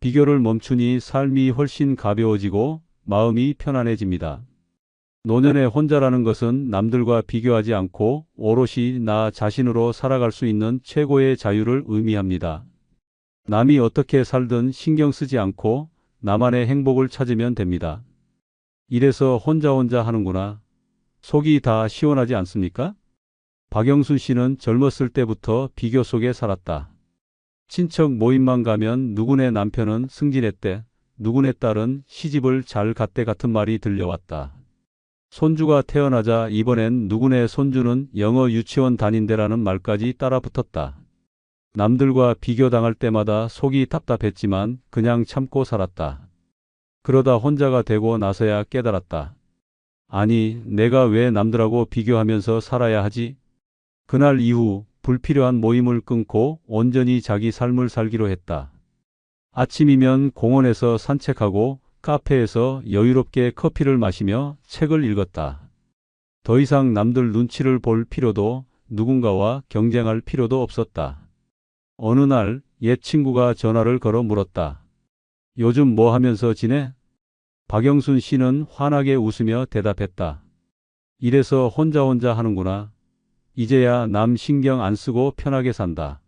비교를 멈추니 삶이 훨씬 가벼워지고 마음이 편안해집니다. 노년에 혼자라는 것은 남들과 비교하지 않고 오롯이 나 자신으로 살아갈 수 있는 최고의 자유를 의미합니다. 남이 어떻게 살든 신경 쓰지 않고 나만의 행복을 찾으면 됩니다. 이래서 혼자 하는구나. 속이 다 시원하지 않습니까? 박영순 씨는 젊었을 때부터 비교 속에 살았다. 친척 모임만 가면 누구네 남편은 승진했대, 누구네 딸은 시집을 잘 갔대 같은 말이 들려왔다. 손주가 태어나자 이번엔 누구네 손주는 영어 유치원 다닌대라는 말까지 따라붙었다. 남들과 비교당할 때마다 속이 답답했지만 그냥 참고 살았다. 그러다 혼자가 되고 나서야 깨달았다. 아니, 내가 왜 남들하고 비교하면서 살아야 하지? 그날 이후 불필요한 모임을 끊고 온전히 자기 삶을 살기로 했다. 아침이면 공원에서 산책하고 카페에서 여유롭게 커피를 마시며 책을 읽었다. 더 이상 남들 눈치를 볼 필요도 누군가와 경쟁할 필요도 없었다. 어느 날 옛 친구가 전화를 걸어 물었다. 요즘 뭐 하면서 지내? 박영순 씨는 환하게 웃으며 대답했다. 이래서 혼자 하는구나. 이제야 남 신경 안 쓰고 편하게 산다.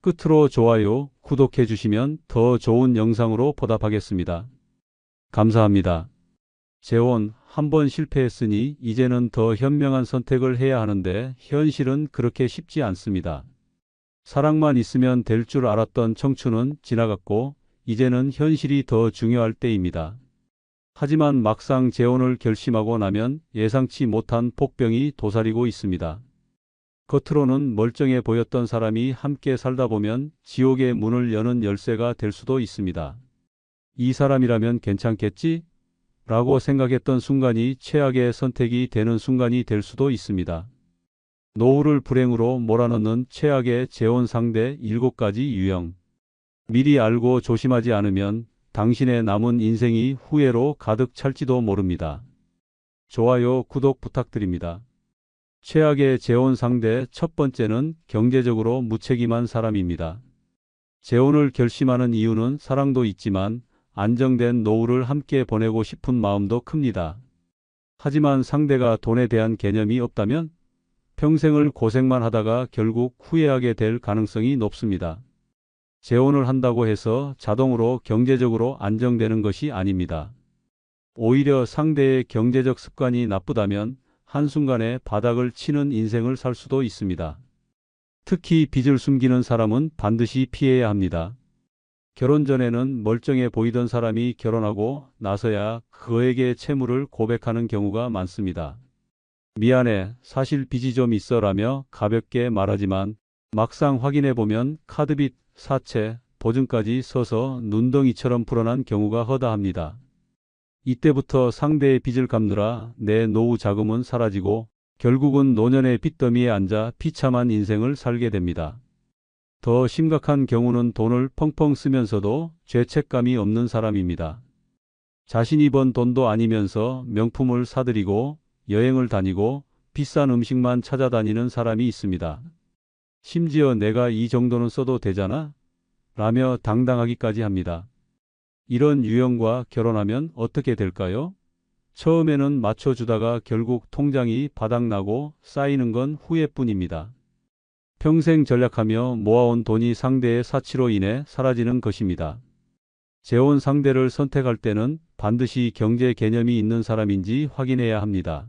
끝으로 좋아요, 구독해 주시면 더 좋은 영상으로 보답하겠습니다. 감사합니다. 재혼, 한 번 실패했으니 이제는 더 현명한 선택을 해야 하는데 현실은 그렇게 쉽지 않습니다. 사랑만 있으면 될 줄 알았던 청춘은 지나갔고 이제는 현실이 더 중요할 때입니다. 하지만 막상 재혼을 결심하고 나면 예상치 못한 폭병이 도사리고 있습니다. 겉으로는 멀쩡해 보였던 사람이 함께 살다 보면 지옥의 문을 여는 열쇠가 될 수도 있습니다. 이 사람이라면 괜찮겠지? 라고 생각했던 순간이 최악의 선택이 되는 순간이 될 수도 있습니다. 노후를 불행으로 몰아넣는 최악의 재혼 상대 7가지 유형. 미리 알고 조심하지 않으면 당신의 남은 인생이 후회로 가득 찰지도 모릅니다. 좋아요, 구독 부탁드립니다. 최악의 재혼 상대 첫 번째는 경제적으로 무책임한 사람입니다. 재혼을 결심하는 이유는 사랑도 있지만 안정된 노후를 함께 보내고 싶은 마음도 큽니다. 하지만 상대가 돈에 대한 개념이 없다면 평생을 고생만 하다가 결국 후회하게 될 가능성이 높습니다. 재혼을 한다고 해서 자동으로 경제적으로 안정되는 것이 아닙니다. 오히려 상대의 경제적 습관이 나쁘다면 한순간에 바닥을 치는 인생을 살 수도 있습니다. 특히 빚을 숨기는 사람은 반드시 피해야 합니다. 결혼 전에는 멀쩡해 보이던 사람이 결혼하고 나서야 그에게 채무를 고백하는 경우가 많습니다. 미안해, 사실 빚이 좀 있어라며 가볍게 말하지만 막상 확인해보면 카드빚, 사채, 보증까지 서서 눈덩이처럼 불어난 경우가 허다합니다. 이때부터 상대의 빚을 갚느라 내 노후 자금은 사라지고 결국은 노년의 빚더미에 앉아 비참한 인생을 살게 됩니다. 더 심각한 경우는 돈을 펑펑 쓰면서도 죄책감이 없는 사람입니다. 자신이 번 돈도 아니면서 명품을 사들이고 여행을 다니고 비싼 음식만 찾아다니는 사람이 있습니다. 심지어 내가 이 정도는 써도 되잖아? 라며 당당하기까지 합니다. 이런 유형과 결혼하면 어떻게 될까요? 처음에는 맞춰주다가 결국 통장이 바닥나고 쌓이는 건 후회뿐입니다. 평생 전략하며 모아온 돈이 상대의 사치로 인해 사라지는 것입니다. 재혼 상대를 선택할 때는 반드시 경제 개념이 있는 사람인지 확인해야 합니다.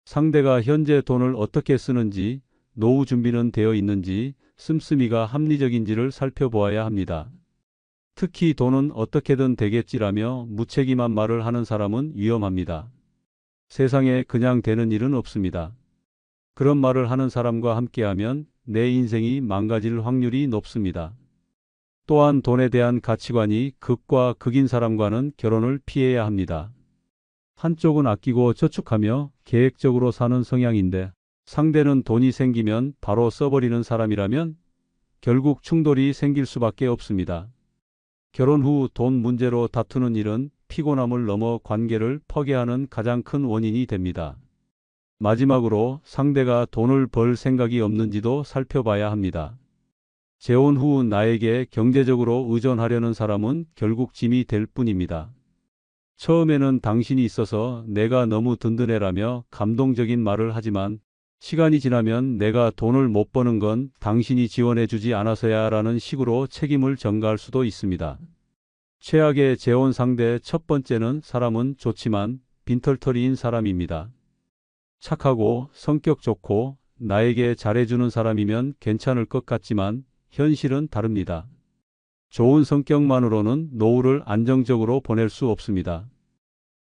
상대가 현재 돈을 어떻게 쓰는지, 노후 준비는 되어 있는지, 씀씀이가 합리적인지를 살펴보아야 합니다. 특히 돈은 어떻게든 되겠지라며 무책임한 말을 하는 사람은 위험합니다. 세상에 그냥 되는 일은 없습니다. 그런 말을 하는 사람과 함께하면 내 인생이 망가질 확률이 높습니다. 또한 돈에 대한 가치관이 극과 극인 사람과는 결혼을 피해야 합니다. 한쪽은 아끼고 저축하며 계획적으로 사는 성향인데 상대는 돈이 생기면 바로 써버리는 사람이라면 결국 충돌이 생길 수밖에 없습니다. 결혼 후 돈 문제로 다투는 일은 피곤함을 넘어 관계를 파괴하는 가장 큰 원인이 됩니다. 마지막으로 상대가 돈을 벌 생각이 없는지도 살펴봐야 합니다. 재혼 후 나에게 경제적으로 의존하려는 사람은 결국 짐이 될 뿐입니다. 처음에는 당신이 있어서 내가 너무 든든해라며 감동적인 말을 하지만 시간이 지나면 내가 돈을 못 버는 건 당신이 지원해주지 않아서야 라는 식으로 책임을 전가할 수도 있습니다. 최악의 재혼 상대 첫 번째는 사람은 좋지만 빈털터리인 사람입니다. 착하고 성격 좋고 나에게 잘해주는 사람이면 괜찮을 것 같지만 현실은 다릅니다. 좋은 성격만으로는 노후를 안정적으로 보낼 수 없습니다.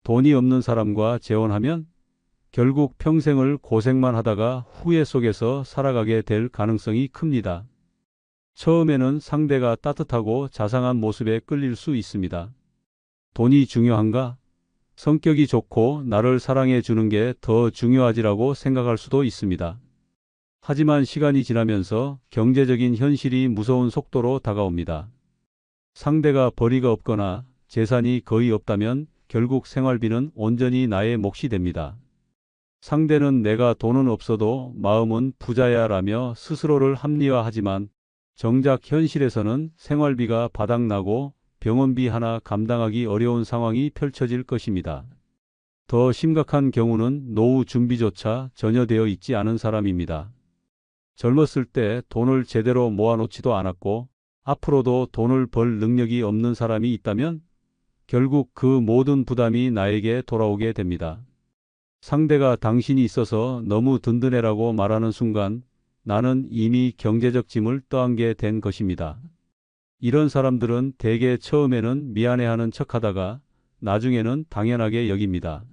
돈이 없는 사람과 재혼하면 결국 평생을 고생만 하다가 후회 속에서 살아가게 될 가능성이 큽니다. 처음에는 상대가 따뜻하고 자상한 모습에 끌릴 수 있습니다. 돈이 중요한가? 성격이 좋고 나를 사랑해 주는 게 더 중요하지라고 생각할 수도 있습니다. 하지만 시간이 지나면서 경제적인 현실이 무서운 속도로 다가옵니다. 상대가 벌이가 없거나 재산이 거의 없다면 결국 생활비는 온전히 나의 몫이 됩니다. 상대는 내가 돈은 없어도 마음은 부자야라며 스스로를 합리화하지만 정작 현실에서는 생활비가 바닥나고 병원비 하나 감당하기 어려운 상황이 펼쳐질 것입니다. 더 심각한 경우는 노후 준비조차 전혀 되어 있지 않은 사람입니다. 젊었을 때 돈을 제대로 모아놓지도 않았고 앞으로도 돈을 벌 능력이 없는 사람이 있다면 결국 그 모든 부담이 나에게 돌아오게 됩니다. 상대가 당신이 있어서 너무 든든해라고 말하는 순간 나는 이미 경제적 짐을 떠안게 된 것입니다. 이런 사람들은 대개 처음에는 미안해하는 척하다가 나중에는 당연하게 여깁니다.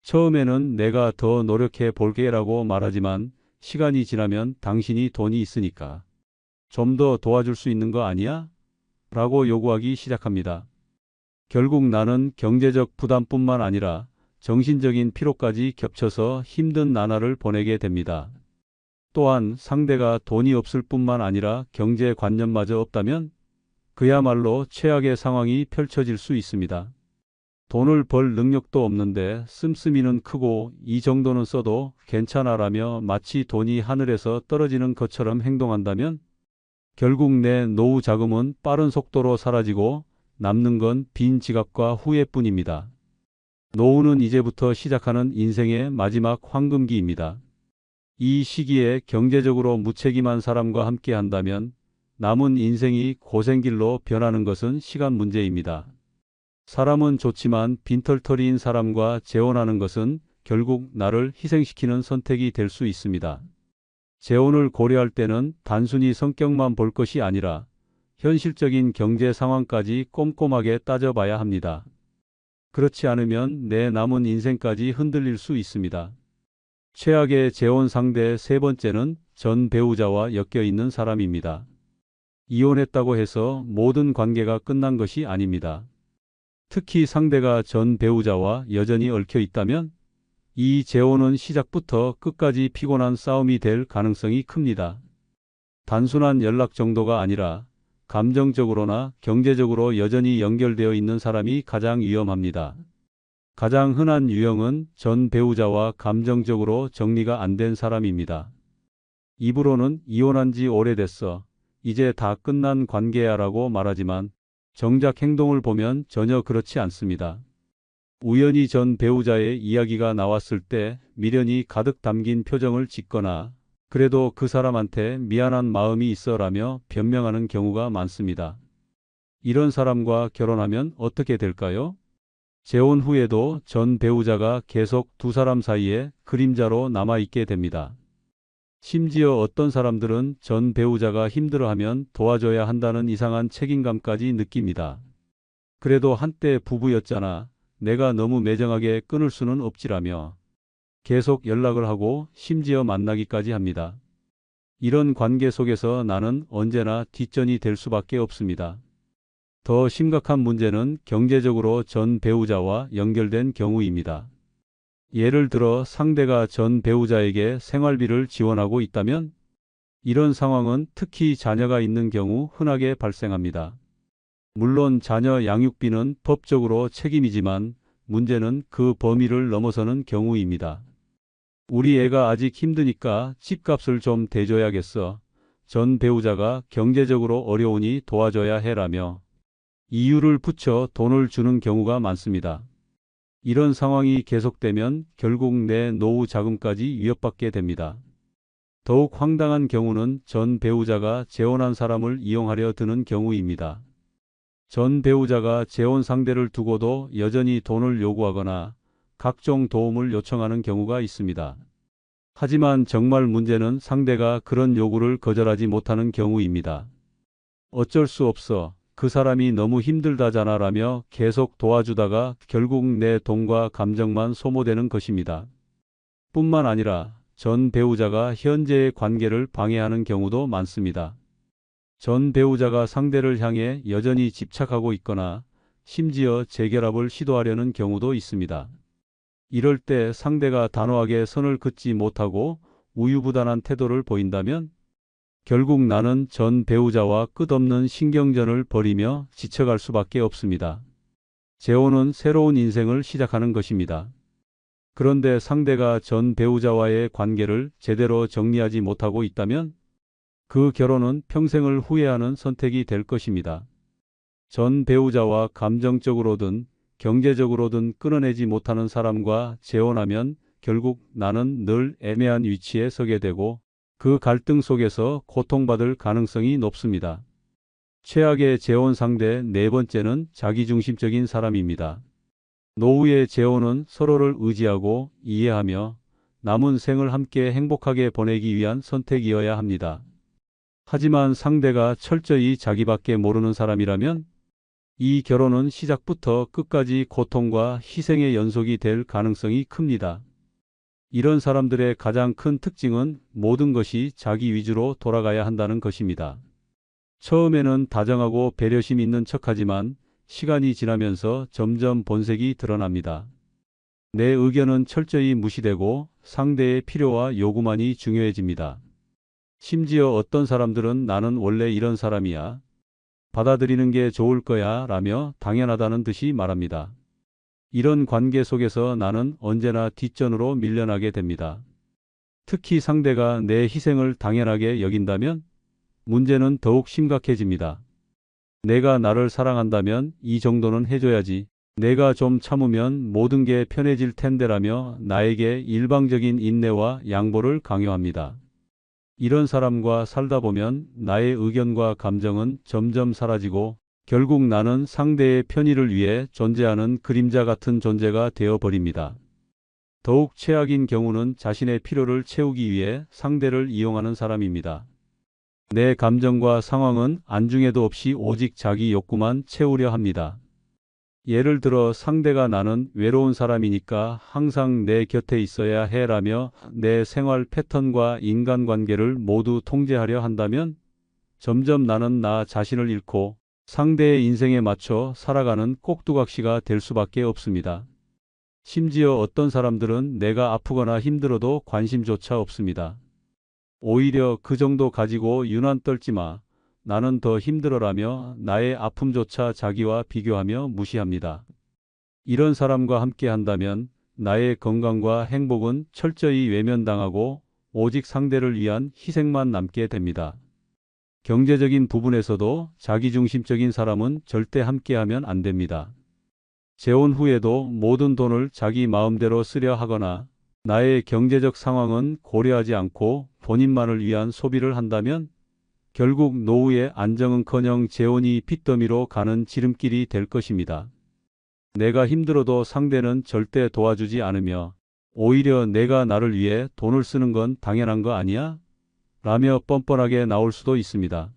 처음에는 내가 더 노력해 볼게라고 말하지만 시간이 지나면 당신이 돈이 있으니까 좀 더 도와줄 수 있는 거 아니야? 라고 요구하기 시작합니다. 결국 나는 경제적 부담뿐만 아니라 정신적인 피로까지 겹쳐서 힘든 나날을 보내게 됩니다. 또한 상대가 돈이 없을 뿐만 아니라 경제관념마저 없다면 그야말로 최악의 상황이 펼쳐질 수 있습니다. 돈을 벌 능력도 없는데 씀씀이는 크고 이 정도는 써도 괜찮아라며 마치 돈이 하늘에서 떨어지는 것처럼 행동한다면 결국 내 노후 자금은 빠른 속도로 사라지고 남는 건 빈 지갑과 후회뿐입니다. 노후는 이제부터 시작하는 인생의 마지막 황금기입니다. 이 시기에 경제적으로 무책임한 사람과 함께 한다면 남은 인생이 고생길로 변하는 것은 시간 문제입니다. 사람은 좋지만 빈털터리인 사람과 재혼하는 것은 결국 나를 희생시키는 선택이 될 수 있습니다. 재혼을 고려할 때는 단순히 성격만 볼 것이 아니라 현실적인 경제 상황까지 꼼꼼하게 따져봐야 합니다. 그렇지 않으면 내 남은 인생까지 흔들릴 수 있습니다. 최악의 재혼 상대 세 번째는 전 배우자와 엮여 있는 사람입니다. 이혼했다고 해서 모든 관계가 끝난 것이 아닙니다. 특히 상대가 전 배우자와 여전히 얽혀 있다면 이 재혼은 시작부터 끝까지 피곤한 싸움이 될 가능성이 큽니다. 단순한 연락 정도가 아니라 감정적으로나 경제적으로 여전히 연결되어 있는 사람이 가장 위험합니다. 가장 흔한 유형은 전 배우자와 감정적으로 정리가 안 된 사람입니다. 입으로는 이혼한 지 오래됐어. 이제 다 끝난 관계야라고 말하지만 정작 행동을 보면 전혀 그렇지 않습니다. 우연히 전 배우자의 이야기가 나왔을 때 미련이 가득 담긴 표정을 짓거나 그래도 그 사람한테 미안한 마음이 있어라며 변명하는 경우가 많습니다. 이런 사람과 결혼하면 어떻게 될까요? 재혼 후에도 전 배우자가 계속 두 사람 사이에 그림자로 남아있게 됩니다. 심지어 어떤 사람들은 전 배우자가 힘들어하면 도와줘야 한다는 이상한 책임감까지 느낍니다. 그래도 한때 부부였잖아. 내가 너무 매정하게 끊을 수는 없지라며 계속 연락을 하고 심지어 만나기까지 합니다. 이런 관계 속에서 나는 언제나 뒷전이 될 수밖에 없습니다. 더 심각한 문제는 경제적으로 전 배우자와 연결된 경우입니다. 예를 들어 상대가 전 배우자에게 생활비를 지원하고 있다면 이런 상황은 특히 자녀가 있는 경우 흔하게 발생합니다. 물론 자녀 양육비는 법적으로 책임이지만 문제는 그 범위를 넘어서는 경우입니다. 우리 애가 아직 힘드니까 집값을 좀 대줘야겠어. 전 배우자가 경제적으로 어려우니 도와줘야 해라며 이유를 붙여 돈을 주는 경우가 많습니다. 이런 상황이 계속되면 결국 내 노후 자금까지 위협받게 됩니다. 더욱 황당한 경우는 전 배우자가 재혼한 사람을 이용하려 드는 경우입니다. 전 배우자가 재혼 상대를 두고도 여전히 돈을 요구하거나 각종 도움을 요청하는 경우가 있습니다. 하지만 정말 문제는 상대가 그런 요구를 거절하지 못하는 경우입니다. 어쩔 수 없어. 그 사람이 너무 힘들다잖아라며 계속 도와주다가 결국 내 돈과 감정만 소모되는 것입니다. 뿐만 아니라 전 배우자가 현재의 관계를 방해하는 경우도 많습니다. 전 배우자가 상대를 향해 여전히 집착하고 있거나 심지어 재결합을 시도하려는 경우도 있습니다. 이럴 때 상대가 단호하게 선을 긋지 못하고 우유부단한 태도를 보인다면 결국 나는 전 배우자와 끝없는 신경전을 벌이며 지쳐갈 수밖에 없습니다. 재혼은 새로운 인생을 시작하는 것입니다. 그런데 상대가 전 배우자와의 관계를 제대로 정리하지 못하고 있다면 그 결혼은 평생을 후회하는 선택이 될 것입니다. 전 배우자와 감정적으로든 경제적으로든 끊어내지 못하는 사람과 재혼하면 결국 나는 늘 애매한 위치에 서게 되고 그 갈등 속에서 고통받을 가능성이 높습니다. 최악의 재혼 상대 네 번째는 자기중심적인 사람입니다. 노후의 재혼은 서로를 의지하고 이해하며 남은 생을 함께 행복하게 보내기 위한 선택이어야 합니다. 하지만 상대가 철저히 자기밖에 모르는 사람이라면 이 결혼은 시작부터 끝까지 고통과 희생의 연속이 될 가능성이 큽니다. 이런 사람들의 가장 큰 특징은 모든 것이 자기 위주로 돌아가야 한다는 것입니다. 처음에는 다정하고 배려심 있는 척하지만 시간이 지나면서 점점 본색이 드러납니다. 내 의견은 철저히 무시되고 상대의 필요와 요구만이 중요해집니다. 심지어 어떤 사람들은 나는 원래 이런 사람이야. 받아들이는 게 좋을 거야 라며 당연하다는 듯이 말합니다. 이런 관계 속에서 나는 언제나 뒷전으로 밀려나게 됩니다. 특히 상대가 내 희생을 당연하게 여긴다면 문제는 더욱 심각해집니다. 내가 나를 사랑한다면 이 정도는 해줘야지. 내가 좀 참으면 모든 게 편해질 텐데라며 나에게 일방적인 인내와 양보를 강요합니다. 이런 사람과 살다 보면 나의 의견과 감정은 점점 사라지고 결국 나는 상대의 편의를 위해 존재하는 그림자 같은 존재가 되어버립니다. 더욱 최악인 경우는 자신의 필요를 채우기 위해 상대를 이용하는 사람입니다. 내 감정과 상황은 안중에도 없이 오직 자기 욕구만 채우려 합니다. 예를 들어 상대가 나는 외로운 사람이니까 항상 내 곁에 있어야 해라며 내 생활 패턴과 인간관계를 모두 통제하려 한다면 점점 나는 나 자신을 잃고 상대의 인생에 맞춰 살아가는 꼭두각시가 될 수밖에 없습니다. 심지어 어떤 사람들은 내가 아프거나 힘들어도 관심조차 없습니다. 오히려 그 정도 가지고 유난 떨지 마. 나는 더 힘들어라며 나의 아픔조차 자기와 비교하며 무시합니다. 이런 사람과 함께 한다면 나의 건강과 행복은 철저히 외면당하고 오직 상대를 위한 희생만 남게 됩니다. 경제적인 부분에서도 자기중심적인 사람은 절대 함께하면 안 됩니다. 재혼 후에도 모든 돈을 자기 마음대로 쓰려 하거나 나의 경제적 상황은 고려하지 않고 본인만을 위한 소비를 한다면 결국 노후의 안정은커녕 재혼이 빚더미로 가는 지름길이 될 것입니다. 내가 힘들어도 상대는 절대 도와주지 않으며 오히려 내가 나를 위해 돈을 쓰는 건 당연한 거 아니야? 라며 뻔뻔하게 나올 수도 있습니다.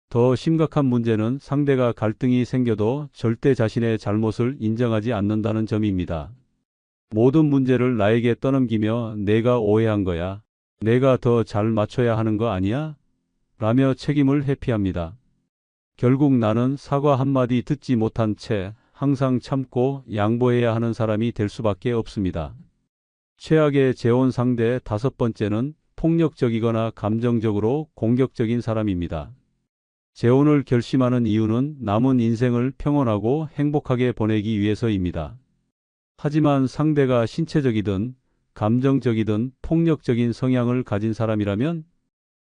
더 심각한 문제는 상대가 갈등이 생겨도 절대 자신의 잘못을 인정하지 않는다는 점입니다. 모든 문제를 나에게 떠넘기며 내가 오해한 거야. 내가 더 잘 맞춰야 하는 거 아니야? 라며 책임을 회피합니다. 결국 나는 사과 한마디 듣지 못한 채 항상 참고 양보해야 하는 사람이 될 수밖에 없습니다. 최악의 재혼 상대 다섯 번째는 폭력적이거나 감정적으로 공격적인 사람입니다. 재혼을 결심하는 이유는 남은 인생을 평온하고 행복하게 보내기 위해서입니다. 하지만 상대가 신체적이든 감정적이든 폭력적인 성향을 가진 사람이라면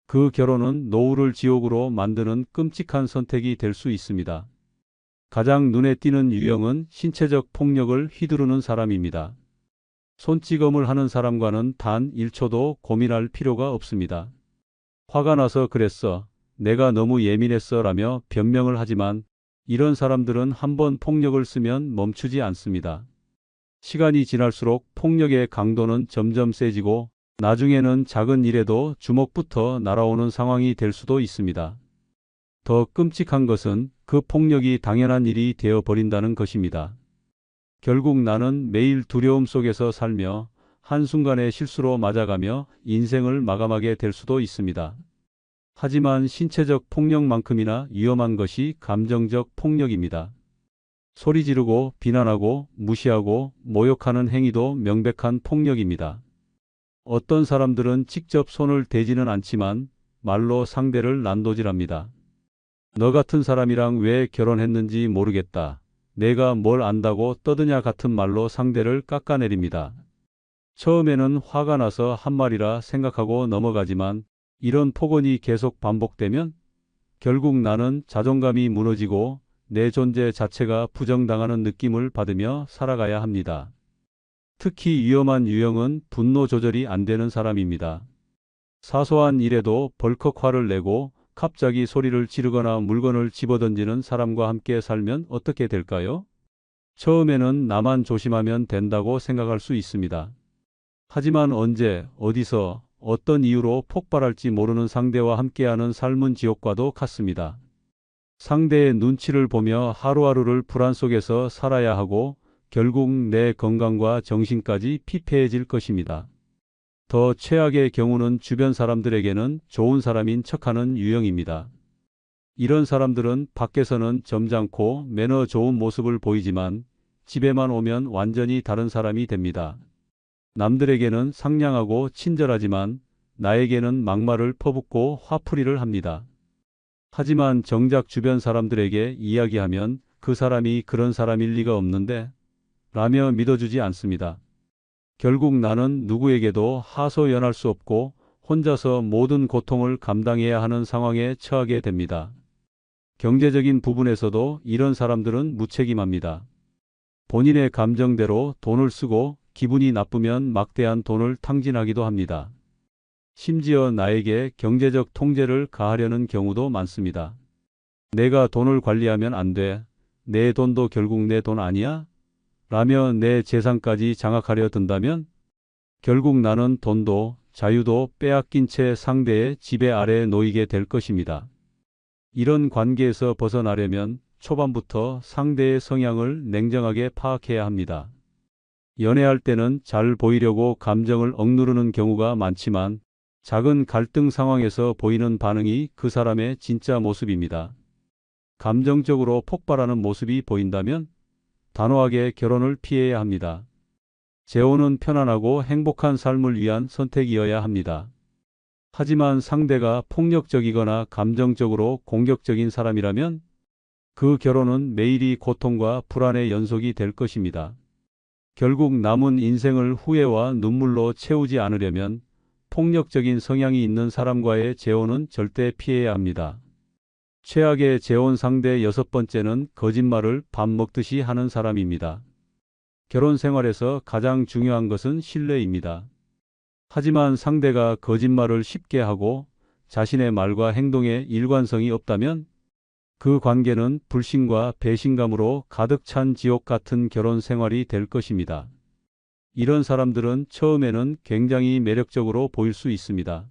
그 결혼은 노후를 지옥으로 만드는 끔찍한 선택이 될 수 있습니다. 가장 눈에 띄는 유형은 신체적 폭력을 휘두르는 사람입니다. 손찌검을 하는 사람과는 단 1초도 고민할 필요가 없습니다. 화가 나서 그랬어. 내가 너무 예민했어 라며 변명을 하지만 이런 사람들은 한번 폭력을 쓰면 멈추지 않습니다. 시간이 지날수록 폭력의 강도는 점점 세지고 나중에는 작은 일에도 주먹부터 날아오는 상황이 될 수도 있습니다. 더 끔찍한 것은 그 폭력이 당연한 일이 되어버린다는 것입니다. 결국 나는 매일 두려움 속에서 살며 한순간의 실수로 맞아가며 인생을 마감하게 될 수도 있습니다. 하지만 신체적 폭력만큼이나 위험한 것이 감정적 폭력입니다. 소리 지르고 비난하고 무시하고 모욕하는 행위도 명백한 폭력입니다. 어떤 사람들은 직접 손을 대지는 않지만 말로 상대를 난도질합니다. 너 같은 사람이랑 왜 결혼했는지 모르겠다. 내가 뭘 안다고 떠드냐 같은 말로 상대를 깎아내립니다. 처음에는 화가 나서 한 말이라 생각하고 넘어가지만 이런 폭언이 계속 반복되면 결국 나는 자존감이 무너지고 내 존재 자체가 부정당하는 느낌을 받으며 살아가야 합니다. 특히 위험한 유형은 분노 조절이 안 되는 사람입니다. 사소한 일에도 벌컥 화를 내고 갑자기 소리를 지르거나 물건을 집어던지는 사람과 함께 살면 어떻게 될까요? 처음에는 나만 조심하면 된다고 생각할 수 있습니다. 하지만 언제, 어디서, 어떤 이유로 폭발할지 모르는 상대와 함께하는 삶은 지옥과도 같습니다. 상대의 눈치를 보며 하루하루를 불안 속에서 살아야 하고 결국 내 건강과 정신까지 피폐해질 것입니다. 더 최악의 경우는 주변 사람들에게는 좋은 사람인 척하는 유형입니다. 이런 사람들은 밖에서는 점잖고 매너 좋은 모습을 보이지만 집에만 오면 완전히 다른 사람이 됩니다. 남들에게는 상냥하고 친절하지만 나에게는 막말을 퍼붓고 화풀이를 합니다. 하지만 정작 주변 사람들에게 이야기하면 그 사람이 그런 사람일 리가 없는데 라며 믿어주지 않습니다. 결국 나는 누구에게도 하소연할 수 없고 혼자서 모든 고통을 감당해야 하는 상황에 처하게 됩니다. 경제적인 부분에서도 이런 사람들은 무책임합니다. 본인의 감정대로 돈을 쓰고 기분이 나쁘면 막대한 돈을 탕진하기도 합니다. 심지어 나에게 경제적 통제를 가하려는 경우도 많습니다. 내가 돈을 관리하면 안 돼. 내 돈도 결국 내 돈 아니야? 라며 내 재산까지 장악하려 든다면 결국 나는 돈도 자유도 빼앗긴 채 상대의 지배 아래에 놓이게 될 것입니다. 이런 관계에서 벗어나려면 초반부터 상대의 성향을 냉정하게 파악해야 합니다. 연애할 때는 잘 보이려고 감정을 억누르는 경우가 많지만 작은 갈등 상황에서 보이는 반응이 그 사람의 진짜 모습입니다. 감정적으로 폭발하는 모습이 보인다면 단호하게 결혼을 피해야 합니다. 재혼은 편안하고 행복한 삶을 위한 선택이어야 합니다. 하지만 상대가 폭력적이거나 감정적으로 공격적인 사람이라면 그 결혼은 매일이 고통과 불안의 연속이 될 것입니다. 결국 남은 인생을 후회와 눈물로 채우지 않으려면 폭력적인 성향이 있는 사람과의 재혼은 절대 피해야 합니다. 최악의 재혼 상대 6번째는 거짓말을 밥 먹듯이 하는 사람입니다. 결혼 생활에서 가장 중요한 것은 신뢰입니다. 하지만 상대가 거짓말을 쉽게 하고 자신의 말과 행동에 일관성이 없다면 그 관계는 불신과 배신감으로 가득 찬 지옥 같은 결혼 생활이 될 것입니다. 이런 사람들은 처음에는 굉장히 매력적으로 보일 수 있습니다.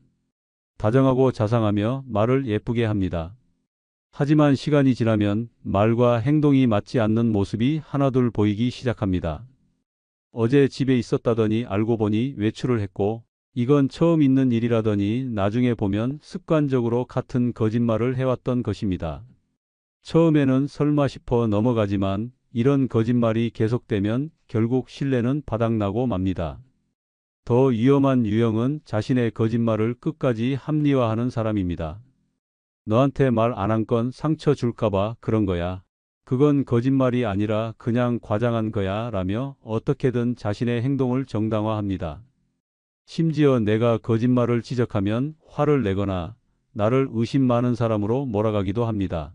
다정하고 자상하며 말을 예쁘게 합니다. 하지만 시간이 지나면 말과 행동이 맞지 않는 모습이 하나둘 보이기 시작합니다. 어제 집에 있었다더니 알고 보니 외출을 했고 이건 처음 있는 일이라더니 나중에 보면 습관적으로 같은 거짓말을 해왔던 것입니다. 처음에는 설마 싶어 넘어가지만 이런 거짓말이 계속되면 결국 신뢰는 바닥나고 맙니다. 더 위험한 유형은 자신의 거짓말을 끝까지 합리화하는 사람입니다. 너한테 말 안 한 건 상처 줄까봐 그런 거야. 그건 거짓말이 아니라 그냥 과장한 거야 라며 어떻게든 자신의 행동을 정당화합니다. 심지어 내가 거짓말을 지적하면 화를 내거나 나를 의심 많은 사람으로 몰아가기도 합니다.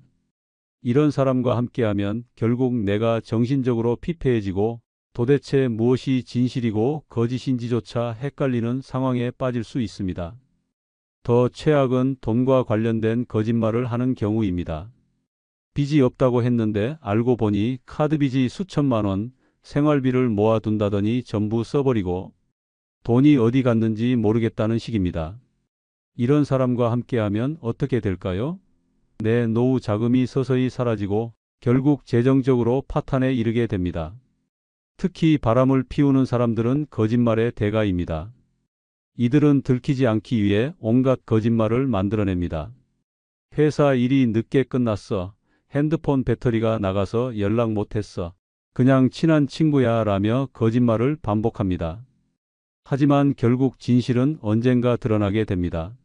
이런 사람과 함께하면 결국 내가 정신적으로 피폐해지고 도대체 무엇이 진실이고 거짓인지조차 헷갈리는 상황에 빠질 수 있습니다. 더 최악은 돈과 관련된 거짓말을 하는 경우입니다. 빚이 없다고 했는데 알고 보니 카드 빚이 수천만 원, 생활비를 모아둔다더니 전부 써버리고 돈이 어디 갔는지 모르겠다는 식입니다. 이런 사람과 함께하면 어떻게 될까요? 내 노후 자금이 서서히 사라지고 결국 재정적으로 파탄에 이르게 됩니다. 특히 바람을 피우는 사람들은 거짓말의 대가입니다. 이들은 들키지 않기 위해 온갖 거짓말을 만들어냅니다. 회사 일이 늦게 끝났어. 핸드폰 배터리가 나가서 연락 못했어. 그냥 친한 친구야 라며 거짓말을 반복합니다. 하지만 결국 진실은 언젠가 드러나게 됩니다.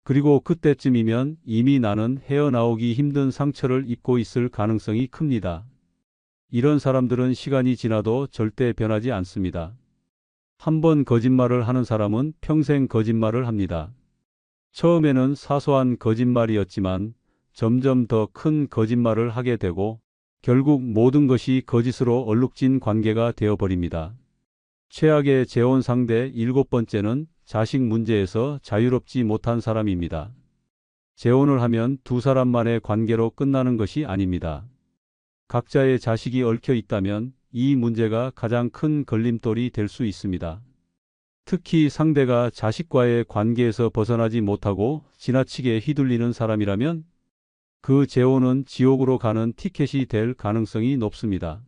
그리고 그때쯤이면 이미 나는 헤어나오기 힘든 상처를 입고 있을 가능성이 큽니다. 이런 사람들은 시간이 지나도 절대 변하지 않습니다. 한 번 거짓말을 하는 사람은 평생 거짓말을 합니다. 처음에는 사소한 거짓말이었지만 점점 더 큰 거짓말을 하게 되고 결국 모든 것이 거짓으로 얼룩진 관계가 되어버립니다. 최악의 재혼 상대 7번째는 자식 문제에서 자유롭지 못한 사람입니다. 재혼을 하면 두 사람만의 관계로 끝나는 것이 아닙니다. 각자의 자식이 얽혀 있다면 이 문제가 가장 큰 걸림돌이 될 수 있습니다. 특히 상대가 자식과의 관계에서 벗어나지 못하고 지나치게 휘둘리는 사람이라면 그 재혼은 지옥으로 가는 티켓이 될 가능성이 높습니다.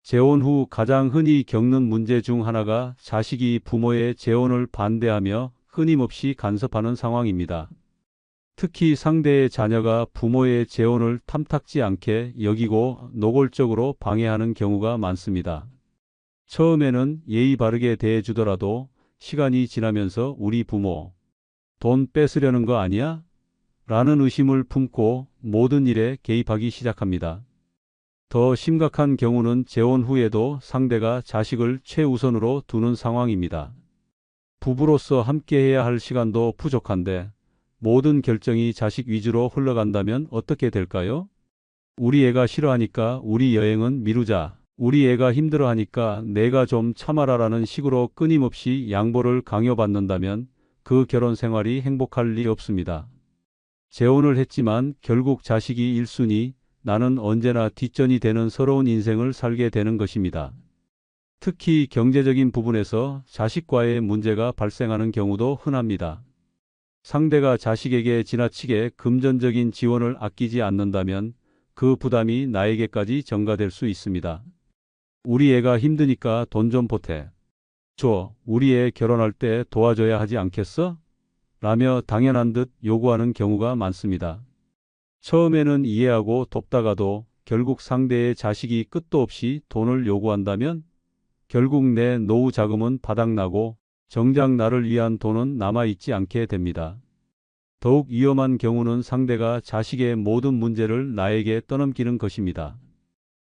재혼 후 가장 흔히 겪는 문제 중 하나가 자식이 부모의 재혼을 반대하며 끊임없이 간섭하는 상황입니다. 특히 상대의 자녀가 부모의 재혼을 탐탁지 않게 여기고 노골적으로 방해하는 경우가 많습니다. 처음에는 예의 바르게 대해주더라도 시간이 지나면서 우리 부모 돈 뺏으려는 거 아니야? 라는 의심을 품고 모든 일에 개입하기 시작합니다. 더 심각한 경우는 재혼 후에도 상대가 자식을 최우선으로 두는 상황입니다. 부부로서 함께해야 할 시간도 부족한데 모든 결정이 자식 위주로 흘러간다면 어떻게 될까요? 우리 애가 싫어하니까 우리 여행은 미루자. 우리 애가 힘들어하니까 내가 좀 참아라라는 식으로 끊임없이 양보를 강요받는다면 그 결혼 생활이 행복할 리 없습니다. 재혼을 했지만 결국 자식이 1순위, 나는 언제나 뒷전이 되는 서러운 인생을 살게 되는 것입니다. 특히 경제적인 부분에서 자식과의 문제가 발생하는 경우도 흔합니다. 상대가 자식에게 지나치게 금전적인 지원을 아끼지 않는다면 그 부담이 나에게까지 전가될 수 있습니다. 우리 애가 힘드니까 돈 좀 보태 줘. 우리 애 결혼할 때 도와줘야 하지 않겠어? 라며 당연한 듯 요구하는 경우가 많습니다. 처음에는 이해하고 돕다가도 결국 상대의 자식이 끝도 없이 돈을 요구한다면 결국 내 노후 자금은 바닥나고 정작 나를 위한 돈은 남아있지 않게 됩니다. 더욱 위험한 경우는 상대가 자식의 모든 문제를 나에게 떠넘기는 것입니다.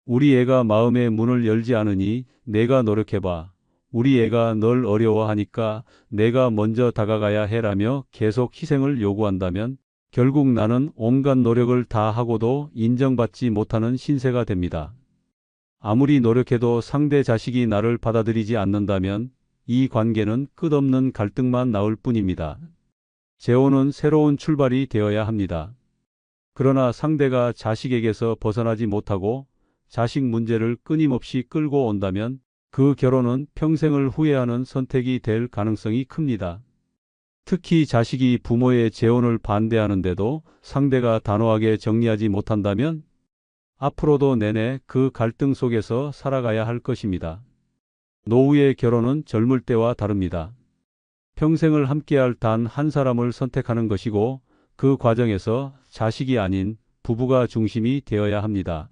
우리 애가 마음의 문을 열지 않으니 내가 노력해봐. 우리 애가 널 어려워하니까 내가 먼저 다가가야 해라며 계속 희생을 요구한다면 결국 나는 온갖 노력을 다 하고도 인정받지 못하는 신세가 됩니다. 아무리 노력해도 상대 자식이 나를 받아들이지 않는다면 이 관계는 끝없는 갈등만 나올 뿐입니다. 재혼은 새로운 출발이 되어야 합니다. 그러나 상대가 자식에게서 벗어나지 못하고 자식 문제를 끊임없이 끌고 온다면 그 결혼은 평생을 후회하는 선택이 될 가능성이 큽니다. 특히 자식이 부모의 재혼을 반대하는데도 상대가 단호하게 정리하지 못한다면 앞으로도 내내 그 갈등 속에서 살아가야 할 것입니다. 노후의 결혼은 젊을 때와 다릅니다. 평생을 함께할 단 한 사람을 선택하는 것이고 그 과정에서 자식이 아닌 부부가 중심이 되어야 합니다.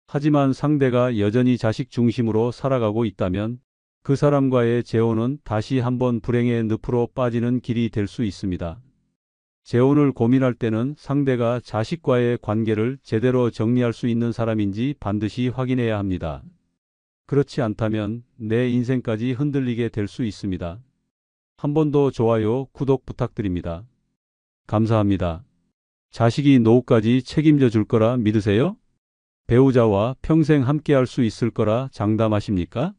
하지만 상대가 여전히 자식 중심으로 살아가고 있다면 그 사람과의 재혼은 다시 한번 불행의 늪으로 빠지는 길이 될 수 있습니다. 재혼을 고민할 때는 상대가 자식과의 관계를 제대로 정리할 수 있는 사람인지 반드시 확인해야 합니다. 그렇지 않다면 내 인생까지 흔들리게 될 수 있습니다. 한 번 더 좋아요, 구독 부탁드립니다. 감사합니다. 자식이 노후까지 책임져 줄 거라 믿으세요? 배우자와 평생 함께할 수 있을 거라 장담하십니까?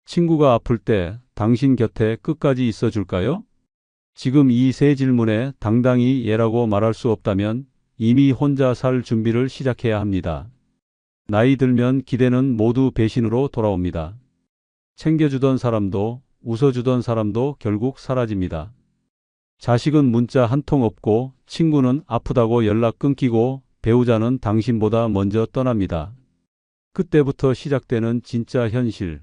친구가 아플 때 당신 곁에 끝까지 있어 줄까요? 지금 이 세 질문에 당당히 예라고 말할 수 없다면 이미 혼자 살 준비를 시작해야 합니다. 나이 들면 기대는 모두 배신으로 돌아옵니다. 챙겨주던 사람도 웃어주던 사람도 결국 사라집니다. 자식은 문자 한 통 없고 친구는 아프다고 연락 끊기고 배우자는 당신보다 먼저 떠납니다. 그때부터 시작되는 진짜 현실.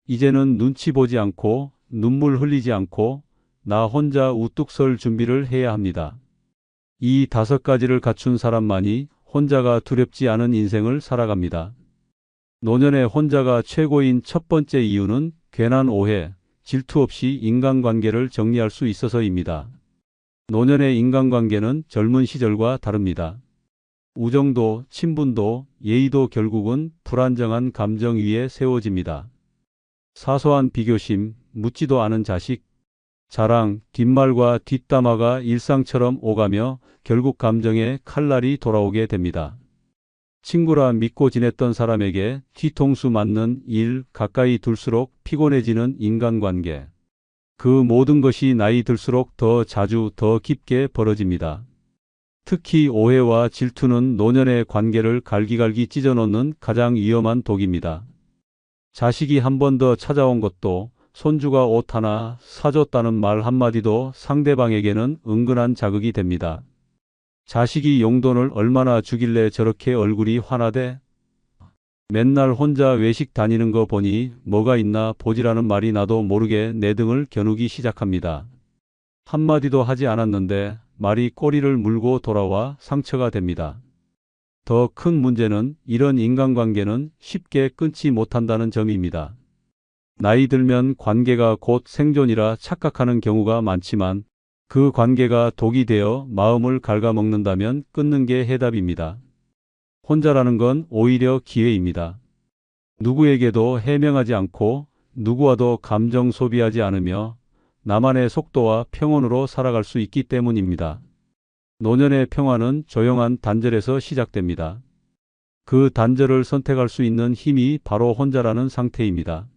이제는 눈치 보지 않고 눈물 흘리지 않고 나 혼자 우뚝 설 준비를 해야 합니다. 이 5가지를 갖춘 사람만이 혼자가 두렵지 않은 인생을 살아갑니다. 노년의 혼자가 최고인 첫 번째 이유는 괜한 오해, 질투 없이 인간관계를 정리할 수 있어서입니다. 노년의 인간관계는 젊은 시절과 다릅니다. 우정도, 친분도, 예의도 결국은 불안정한 감정 위에 세워집니다. 사소한 비교심, 묻지도 않은 자식, 자랑, 뒷말과 뒷담화가 일상처럼 오가며 결국 감정의 칼날이 돌아오게 됩니다. 친구라 믿고 지냈던 사람에게 뒤통수 맞는 일, 가까이 둘수록 피곤해지는 인간관계. 그 모든 것이 나이 들수록 더 자주, 더 깊게 벌어집니다. 특히 오해와 질투는 노년의 관계를 갈기갈기 찢어놓는 가장 위험한 독입니다. 자식이 한 번 더 찾아온 것도, 손주가 옷 하나 사줬다는 말 한마디도 상대방에게는 은근한 자극이 됩니다. 자식이 용돈을 얼마나 주길래 저렇게 얼굴이 환하대? 맨날 혼자 외식 다니는 거 보니 뭐가 있나 보지라는 말이 나도 모르게 내 등을 겨누기 시작합니다. 한마디도 하지 않았는데 말이 꼬리를 물고 돌아와 상처가 됩니다. 더 큰 문제는 이런 인간관계는 쉽게 끊지 못한다는 점입니다. 나이 들면 관계가 곧 생존이라 착각하는 경우가 많지만 그 관계가 독이 되어 마음을 갉아먹는다면 끊는 게 해답입니다. 혼자라는 건 오히려 기회입니다. 누구에게도 해명하지 않고 누구와도 감정 소비하지 않으며 나만의 속도와 평온으로 살아갈 수 있기 때문입니다. 노년의 평화는 조용한 단절에서 시작됩니다. 그 단절을 선택할 수 있는 힘이 바로 혼자라는 상태입니다.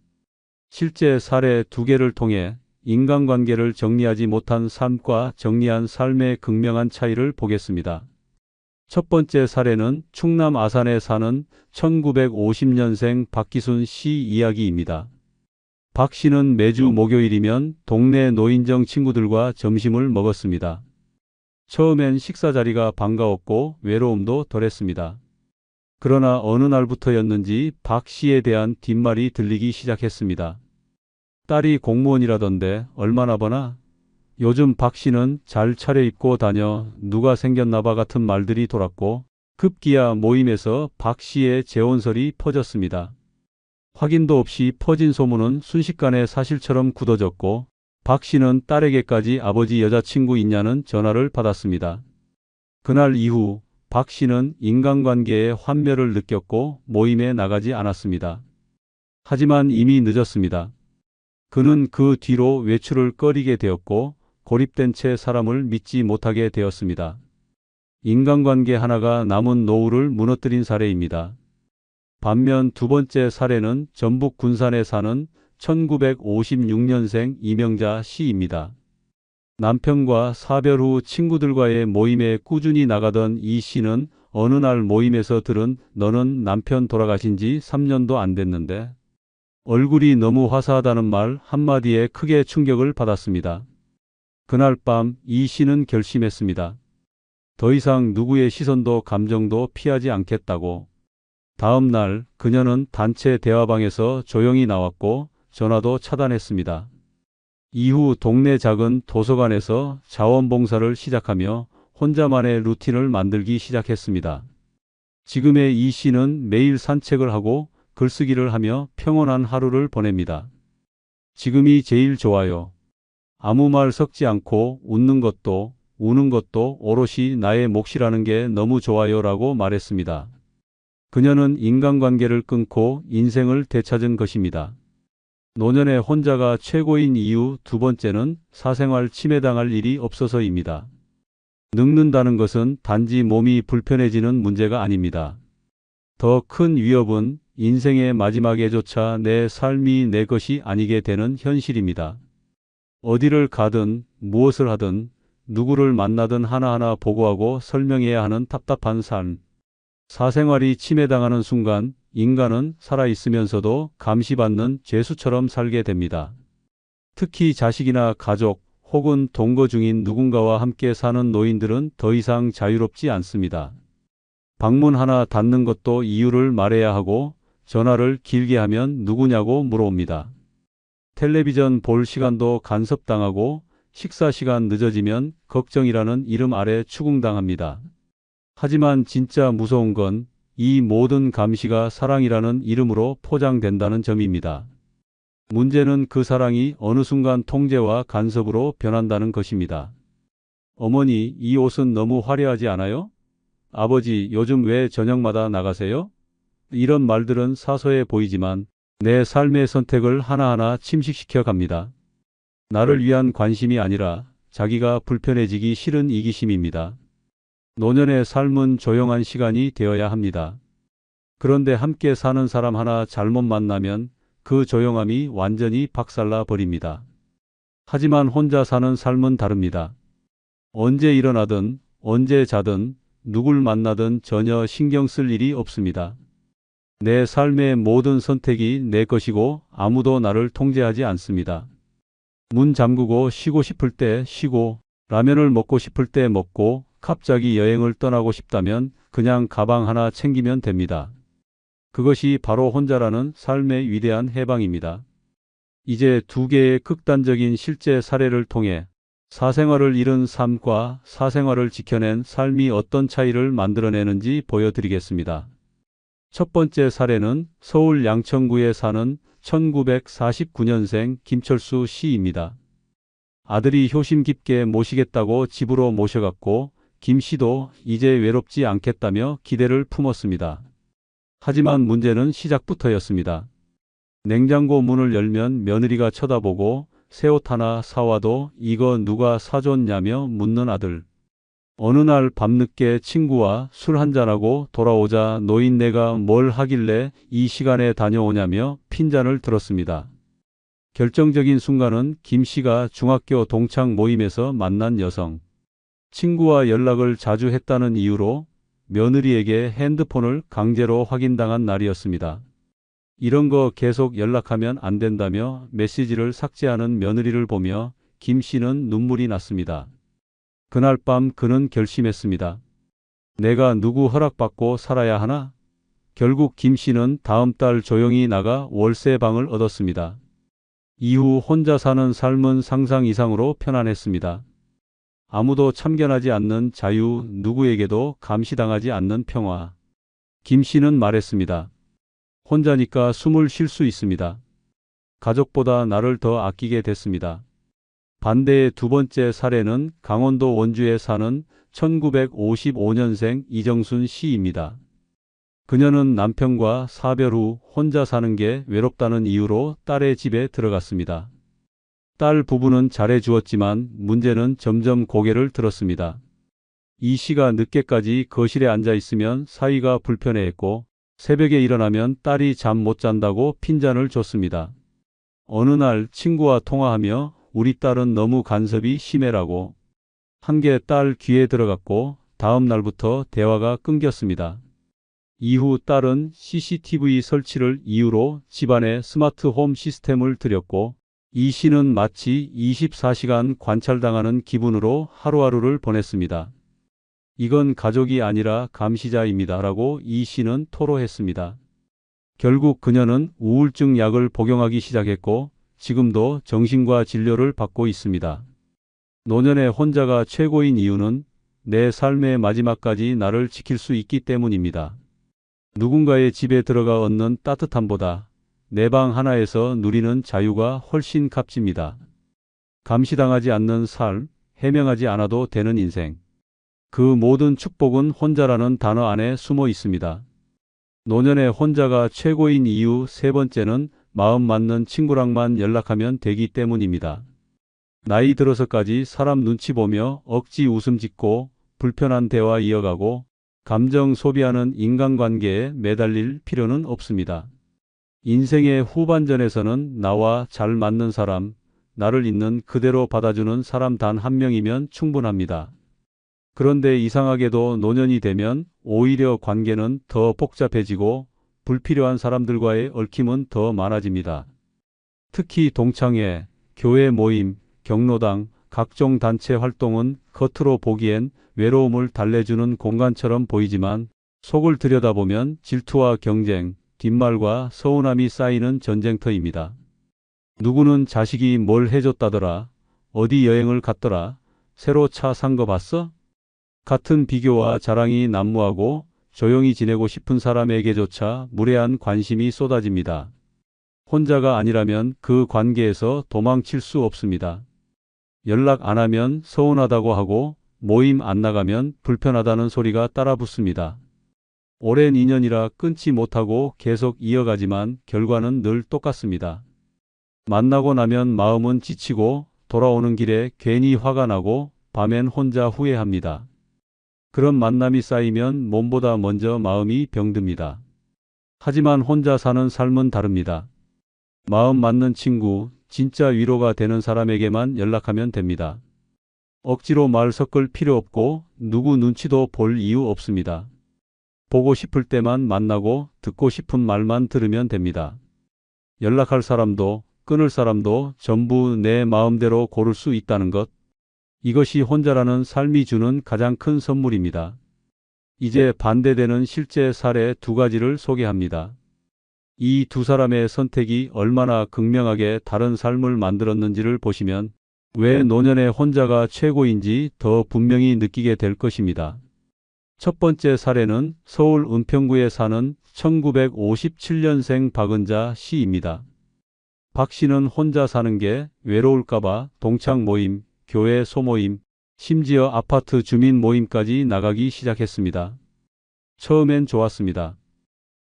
실제 사례 2개를 통해 인간관계를 정리하지 못한 삶과 정리한 삶의 극명한 차이를 보겠습니다. 첫 번째 사례는 충남 아산에 사는 1950년생 박기순 씨 이야기입니다. 박 씨는 매주 목요일이면 동네 노인정 친구들과 점심을 먹었습니다. 처음엔 식사 자리가 반가웠고 외로움도 덜했습니다. 그러나 어느 날부터였는지 박 씨에 대한 뒷말이 들리기 시작했습니다. 딸이 공무원이라던데 얼마나 버나? 요즘 박 씨는 잘 차려입고 다녀, 누가 생겼나봐 같은 말들이 돌았고 급기야 모임에서 박 씨의 재혼설이 퍼졌습니다. 확인도 없이 퍼진 소문은 순식간에 사실처럼 굳어졌고 박 씨는 딸에게까지 아버지 여자친구 있냐는 전화를 받았습니다. 그날 이후 박 씨는 인간관계의 환멸을 느꼈고 모임에 나가지 않았습니다. 하지만 이미 늦었습니다. 그는 그 뒤로 외출을 꺼리게 되었고 고립된 채 사람을 믿지 못하게 되었습니다. 인간관계 하나가 남은 노후를 무너뜨린 사례입니다. 반면 두 번째 사례는 전북 군산에 사는 1956년생 이명자 씨입니다. 남편과 사별 후 친구들과의 모임에 꾸준히 나가던 이 씨는 어느 날 모임에서 들은 너는 남편 돌아가신 지 3년도 안 됐는데 얼굴이 너무 화사하다는 말 한마디에 크게 충격을 받았습니다. 그날 밤 이 씨는 결심했습니다. 더 이상 누구의 시선도 감정도 피하지 않겠다고. 다음 날 그녀는 단체 대화방에서 조용히 나왔고 전화도 차단했습니다. 이후 동네 작은 도서관에서 자원봉사를 시작하며 혼자만의 루틴을 만들기 시작했습니다. 지금의 이 씨는 매일 산책을 하고 글쓰기를 하며 평온한 하루를 보냅니다. 지금이 제일 좋아요. 아무 말 섞지 않고 웃는 것도 우는 것도 오롯이 나의 몫이라는 게 너무 좋아요 라고 말했습니다. 그녀는 인간관계를 끊고 인생을 되찾은 것입니다. 노년의 혼자가 최고인 이유 두 번째는 사생활 침해당할 일이 없어서입니다. 늙는다는 것은 단지 몸이 불편해지는 문제가 아닙니다. 더 큰 위협은 인생의 마지막에조차 내 삶이 내 것이 아니게 되는 현실입니다. 어디를 가든 무엇을 하든 누구를 만나든 하나하나 보고하고 설명해야 하는 답답한 삶. 사생활이 침해당하는 순간 인간은 살아있으면서도 감시받는 죄수처럼 살게 됩니다. 특히 자식이나 가족 혹은 동거 중인 누군가와 함께 사는 노인들은 더 이상 자유롭지 않습니다. 방문 하나 닫는 것도 이유를 말해야 하고 전화를 길게 하면 누구냐고 물어옵니다. 텔레비전 볼 시간도 간섭당하고 식사 시간 늦어지면 걱정이라는 이름 아래 추궁당합니다. 하지만 진짜 무서운 건 이 모든 감시가 사랑이라는 이름으로 포장된다는 점입니다. 문제는 그 사랑이 어느 순간 통제와 간섭으로 변한다는 것입니다. 어머니, 이 옷은 너무 화려하지 않아요? 아버지, 요즘 왜 저녁마다 나가세요? 이런 말들은 사소해 보이지만 내 삶의 선택을 하나하나 침식시켜 갑니다. 나를 위한 관심이 아니라 자기가 불편해지기 싫은 이기심입니다. 노년의 삶은 조용한 시간이 되어야 합니다. 그런데 함께 사는 사람 하나 잘못 만나면 그 조용함이 완전히 박살나 버립니다. 하지만 혼자 사는 삶은 다릅니다. 언제 일어나든 언제 자든 누굴 만나든 전혀 신경 쓸 일이 없습니다. 내 삶의 모든 선택이 내 것이고 아무도 나를 통제하지 않습니다. 문 잠그고 쉬고 싶을 때 쉬고 라면을 먹고 싶을 때 먹고 갑자기 여행을 떠나고 싶다면 그냥 가방 하나 챙기면 됩니다. 그것이 바로 혼자라는 삶의 위대한 해방입니다. 이제 두 개의 극단적인 실제 사례를 통해 사생활을 잃은 삶과 사생활을 지켜낸 삶이 어떤 차이를 만들어내는지 보여드리겠습니다. 첫 번째 사례는 서울 양천구에 사는 1949년생 김철수 씨입니다. 아들이 효심 깊게 모시겠다고 집으로 모셔갔고 김 씨도 이제 외롭지 않겠다며 기대를 품었습니다. 하지만 문제는 시작부터였습니다. 냉장고 문을 열면 며느리가 쳐다보고 새 옷 하나 사와도 이거 누가 사줬냐며 묻는 아들. 어느 날 밤늦게 친구와 술 한잔하고 돌아오자 노인네가 뭘 하길래 이 시간에 다녀오냐며 핀잔을 들었습니다. 결정적인 순간은 김 씨가 중학교 동창 모임에서 만난 여성. 친구와 연락을 자주 했다는 이유로 며느리에게 핸드폰을 강제로 확인당한 날이었습니다. 이런 거 계속 연락하면 안 된다며 메시지를 삭제하는 며느리를 보며 김 씨는 눈물이 났습니다. 그날 밤 그는 결심했습니다. 내가 누구 허락받고 살아야 하나? 결국 김 씨는 다음 달 조용히 나가 월세방을 얻었습니다. 이후 혼자 사는 삶은 상상 이상으로 편안했습니다. 아무도 참견하지 않는 자유, 누구에게도 감시당하지 않는 평화. 김 씨는 말했습니다. 혼자니까 숨을 쉴 수 있습니다. 가족보다 나를 더 아끼게 됐습니다. 반대의 두 번째 사례는 강원도 원주에 사는 1955년생 이정순 씨입니다. 그녀는 남편과 사별 후 혼자 사는 게 외롭다는 이유로 딸의 집에 들어갔습니다. 딸 부부는 잘해주었지만 문제는 점점 고개를 들었습니다. 이 씨가 늦게까지 거실에 앉아 있으면 사위가 불편해했고 새벽에 일어나면 딸이 잠 못 잔다고 핀잔을 줬습니다. 어느 날 친구와 통화하며 우리 딸은 너무 간섭이 심해라고 한 게 딸 귀에 들어갔고 다음 날부터 대화가 끊겼습니다. 이후 딸은 CCTV 설치를 이유로 집안에 스마트 홈 시스템을 들였고 이 씨는 마치 24시간 관찰당하는 기분으로 하루하루를 보냈습니다. 이건 가족이 아니라 감시자입니다. 라고 이 씨는 토로했습니다. 결국 그녀는 우울증 약을 복용하기 시작했고 지금도 정신과 진료를 받고 있습니다. 노년의 혼자가 최고인 이유는 내 삶의 마지막까지 나를 지킬 수 있기 때문입니다. 누군가의 집에 들어가 얻는 따뜻함보다 내 방 하나에서 누리는 자유가 훨씬 값집니다. 감시당하지 않는 삶, 해명하지 않아도 되는 인생. 그 모든 축복은 혼자라는 단어 안에 숨어 있습니다. 노년의 혼자가 최고인 이유 세 번째는 마음 맞는 친구랑만 연락하면 되기 때문입니다. 나이 들어서까지 사람 눈치 보며 억지 웃음 짓고 불편한 대화 이어가고 감정 소비하는 인간관계에 매달릴 필요는 없습니다. 인생의 후반전에서는 나와 잘 맞는 사람, 나를 있는 그대로 받아주는 사람 단 한 명이면 충분합니다. 그런데 이상하게도 노년이 되면 오히려 관계는 더 복잡해지고 불필요한 사람들과의 얽힘은 더 많아집니다. 특히 동창회, 교회 모임, 경로당, 각종 단체 활동은 겉으로 보기엔 외로움을 달래주는 공간처럼 보이지만 속을 들여다보면 질투와 경쟁, 뒷말과 서운함이 쌓이는 전쟁터입니다. 누구는 자식이 뭘 해줬다더라, 어디 여행을 갔더라, 새로 차 산 거 봤어? 같은 비교와 자랑이 난무하고 조용히 지내고 싶은 사람에게조차 무례한 관심이 쏟아집니다. 혼자가 아니라면 그 관계에서 도망칠 수 없습니다. 연락 안 하면 서운하다고 하고 모임 안 나가면 불편하다는 소리가 따라붙습니다. 오랜 인연이라 끊지 못하고 계속 이어가지만 결과는 늘 똑같습니다. 만나고 나면 마음은 지치고 돌아오는 길에 괜히 화가 나고 밤엔 혼자 후회합니다. 그런 만남이 쌓이면 몸보다 먼저 마음이 병듭니다. 하지만 혼자 사는 삶은 다릅니다. 마음 맞는 친구, 진짜 위로가 되는 사람에게만 연락하면 됩니다. 억지로 말 섞을 필요 없고 누구 눈치도 볼 이유 없습니다. 보고 싶을 때만 만나고 듣고 싶은 말만 들으면 됩니다. 연락할 사람도 끊을 사람도 전부 내 마음대로 고를 수 있다는 것. 이것이 혼자라는 삶이 주는 가장 큰 선물입니다. 이제 반대되는 실제 사례 두 가지를 소개합니다. 이 두 사람의 선택이 얼마나 극명하게 다른 삶을 만들었는지를 보시면 왜 노년의 혼자가 최고인지 더 분명히 느끼게 될 것입니다. 첫 번째 사례는 서울 은평구에 사는 1957년생 박은자 씨입니다. 박 씨는 혼자 사는 게 외로울까봐 동창 모임, 교회 소모임, 심지어 아파트 주민 모임까지 나가기 시작했습니다. 처음엔 좋았습니다.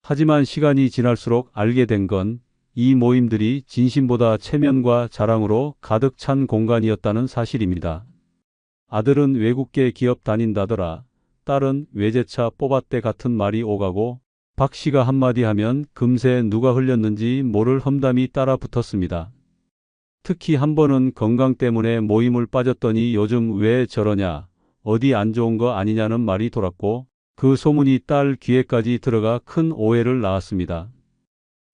하지만 시간이 지날수록 알게 된 건 이 모임들이 진심보다 체면과 자랑으로 가득 찬 공간이었다는 사실입니다. 아들은 외국계 기업 다닌다더라. 딸은 외제차 뽑았대 같은 말이 오가고 박 씨가 한마디 하면 금세 누가 흘렸는지 모를 험담이 따라 붙었습니다. 특히 한 번은 건강 때문에 모임을 빠졌더니 요즘 왜 저러냐, 어디 안 좋은 거 아니냐는 말이 돌았고 그 소문이 딸 귀에까지 들어가 큰 오해를 낳았습니다.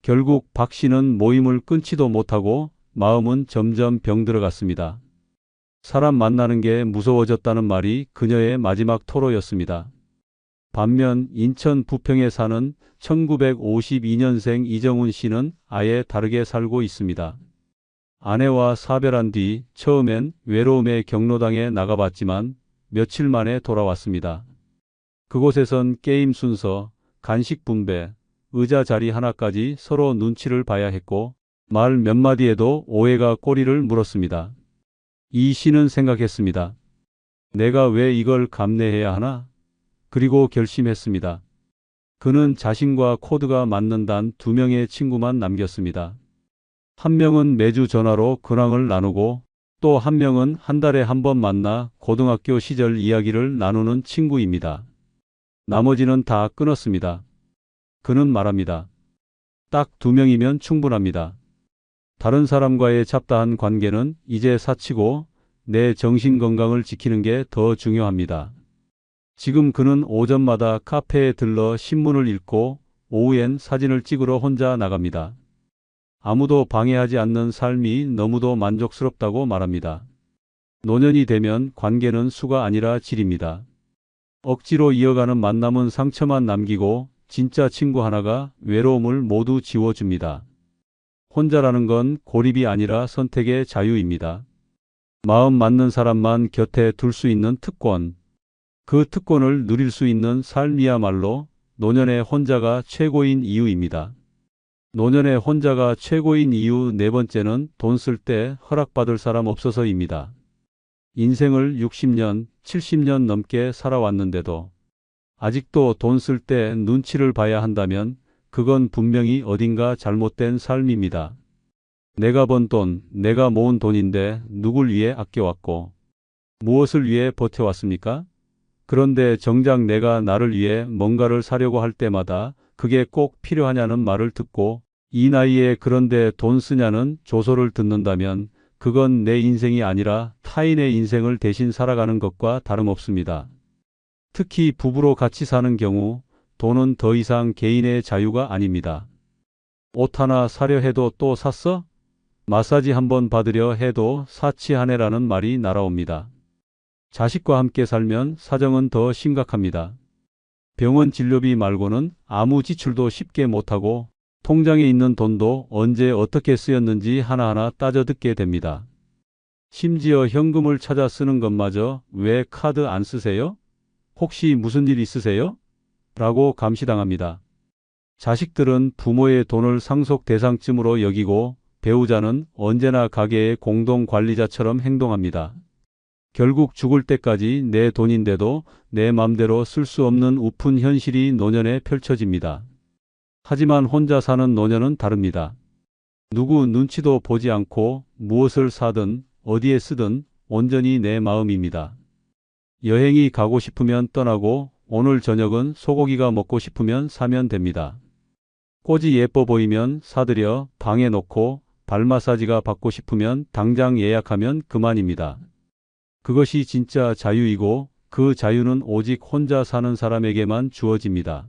결국 박 씨는 모임을 끊지도 못하고 마음은 점점 병들어갔습니다. 사람 만나는 게 무서워졌다는 말이 그녀의 마지막 토로였습니다. 반면 인천 부평에 사는 1952년생 이정훈 씨는 아예 다르게 살고 있습니다. 아내와 사별한 뒤 처음엔 외로움의 경로당에 나가봤지만 며칠 만에 돌아왔습니다. 그곳에선 게임 순서, 간식 분배, 의자 자리 하나까지 서로 눈치를 봐야 했고 말 몇 마디에도 오해가 꼬리를 물었습니다. 이 씨는 생각했습니다. 내가 왜 이걸 감내해야 하나? 그리고 결심했습니다. 그는 자신과 코드가 맞는 단 2명의 친구만 남겼습니다. 한 명은 매주 전화로 근황을 나누고 또 한 명은 한 달에 한 번 만나 고등학교 시절 이야기를 나누는 친구입니다. 나머지는 다 끊었습니다. 그는 말합니다. 딱 2명이면 충분합니다. 다른 사람과의 잡다한 관계는 이제 사치고 내 정신 건강을 지키는 게 더 중요합니다. 지금 그는 오전마다 카페에 들러 신문을 읽고 오후엔 사진을 찍으러 혼자 나갑니다. 아무도 방해하지 않는 삶이 너무도 만족스럽다고 말합니다. 노년이 되면 관계는 수가 아니라 질입니다. 억지로 이어가는 만남은 상처만 남기고 진짜 친구 하나가 외로움을 모두 지워줍니다. 혼자라는 건 고립이 아니라 선택의 자유입니다. 마음 맞는 사람만 곁에 둘 수 있는 특권. 그 특권을 누릴 수 있는 삶이야말로 노년의 혼자가 최고인 이유입니다. 노년의 혼자가 최고인 이유 네 번째는 돈 쓸 때 허락받을 사람 없어서입니다. 인생을 60년, 70년 넘게 살아왔는데도 아직도 돈 쓸 때 눈치를 봐야 한다면 그건 분명히 어딘가 잘못된 삶입니다. 내가 번 돈, 내가 모은 돈인데 누굴 위해 아껴왔고 무엇을 위해 버텨왔습니까? 그런데 정작 내가 나를 위해 뭔가를 사려고 할 때마다 그게 꼭 필요하냐는 말을 듣고 이 나이에 그런데 돈 쓰냐는 조소를 듣는다면 그건 내 인생이 아니라 타인의 인생을 대신 살아가는 것과 다름없습니다. 특히 부부로 같이 사는 경우 돈은 더 이상 개인의 자유가 아닙니다. 옷 하나 사려 해도 또 샀어? 마사지 한번 받으려 해도 사치하네라는 말이 날아옵니다. 자식과 함께 살면 사정은 더 심각합니다. 병원 진료비 말고는 아무 지출도 쉽게 못하고 통장에 있는 돈도 언제 어떻게 쓰였는지 하나하나 따져 듣게 됩니다. 심지어 현금을 찾아 쓰는 것마저 왜 카드 안 쓰세요? 혹시 무슨 일 있으세요? 라고 감시당합니다. 자식들은 부모의 돈을 상속 대상쯤으로 여기고 배우자는 언제나 가게의 공동 관리자처럼 행동합니다. 결국 죽을 때까지 내 돈인데도 내 맘대로 쓸 수 없는 우픈 현실이 노년에 펼쳐집니다. 하지만 혼자 사는 노년은 다릅니다. 누구 눈치도 보지 않고 무엇을 사든 어디에 쓰든 온전히 내 마음입니다. 여행이 가고 싶으면 떠나고 오늘 저녁은 소고기가 먹고 싶으면 사면 됩니다. 꽃이 예뻐 보이면 사들여 방에 놓고 발 마사지가 받고 싶으면 당장 예약하면 그만입니다. 그것이 진짜 자유이고 그 자유는 오직 혼자 사는 사람에게만 주어집니다.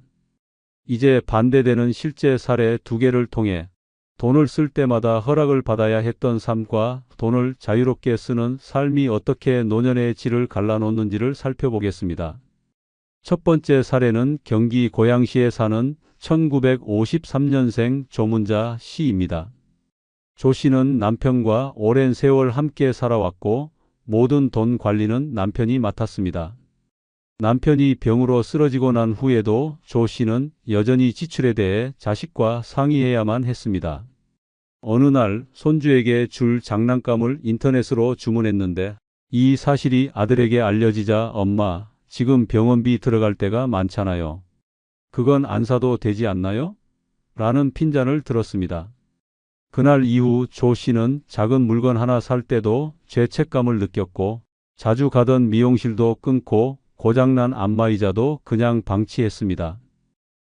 이제 반대되는 실제 사례 두 개를 통해 돈을 쓸 때마다 허락을 받아야 했던 삶과 돈을 자유롭게 쓰는 삶이 어떻게 노년의 질을 갈라놓는지를 살펴보겠습니다. 첫 번째 사례는 경기 고양시에 사는 1953년생 조문자 씨입니다. 조 씨는 남편과 오랜 세월 함께 살아왔고 모든 돈 관리는 남편이 맡았습니다. 남편이 병으로 쓰러지고 난 후에도 조 씨는 여전히 지출에 대해 자식과 상의해야만 했습니다. 어느 날 손주에게 줄 장난감을 인터넷으로 주문했는데 이 사실이 아들에게 알려지자 엄마, 지금 병원비 들어갈 때가 많잖아요. 그건 안 사도 되지 않나요? 라는 핀잔을 들었습니다. 그날 이후 조 씨는 작은 물건 하나 살 때도 죄책감을 느꼈고 자주 가던 미용실도 끊고 고장난 안마의자도 그냥 방치했습니다.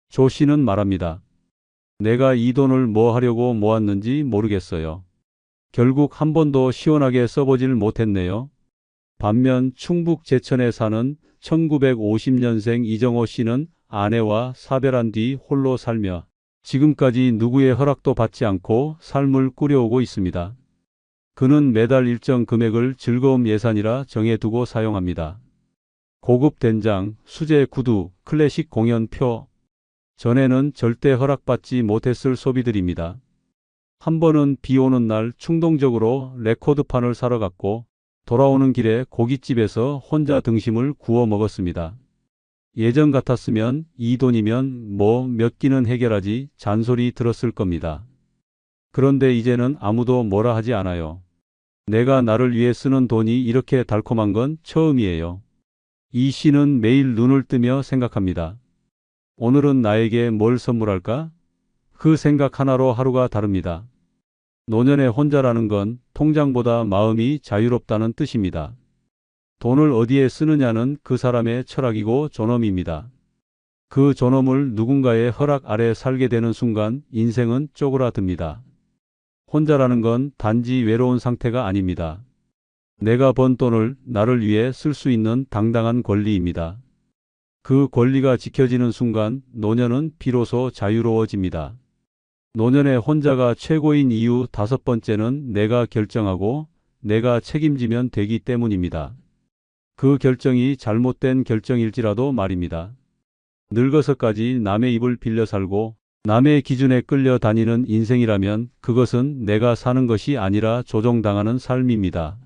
조 씨는 말합니다. 내가 이 돈을 뭐 하려고 모았는지 모르겠어요. 결국 한 번도 시원하게 써보질 못했네요. 반면 충북 제천에 사는 1950년생 이정호 씨는 아내와 사별한 뒤 홀로 살며 지금까지 누구의 허락도 받지 않고 삶을 꾸려오고 있습니다. 그는 매달 일정 금액을 즐거움 예산이라 정해두고 사용합니다. 고급 된장, 수제 구두, 클래식 공연표. 전에는 절대 허락받지 못했을 소비들입니다. 한 번은 비 오는 날 충동적으로 레코드판을 사러 갔고 돌아오는 길에 고깃집에서 혼자 등심을 구워 먹었습니다. 예전 같았으면 이 돈이면 뭐 몇 끼는 해결하지 잔소리 들었을 겁니다. 그런데 이제는 아무도 뭐라 하지 않아요. 내가 나를 위해 쓰는 돈이 이렇게 달콤한 건 처음이에요. 이 씨는 매일 눈을 뜨며 생각합니다. 오늘은 나에게 뭘 선물할까? 그 생각 하나로 하루가 다릅니다. 노년의 혼자라는 건 통장보다 마음이 자유롭다는 뜻입니다. 돈을 어디에 쓰느냐는 그 사람의 철학이고 존엄입니다. 그 존엄을 누군가의 허락 아래 살게 되는 순간 인생은 쪼그라듭니다. 혼자라는 건 단지 외로운 상태가 아닙니다. 내가 번 돈을 나를 위해 쓸 수 있는 당당한 권리입니다. 그 권리가 지켜지는 순간 노년은 비로소 자유로워집니다. 노년의 혼자가 최고인 이유 다섯 번째는 내가 결정하고 내가 책임지면 되기 때문입니다. 그 결정이 잘못된 결정일지라도 말입니다. 늙어서까지 남의 입을 빌려 살고 남의 기준에 끌려 다니는 인생이라면 그것은 내가 사는 것이 아니라 조종당하는 삶입니다.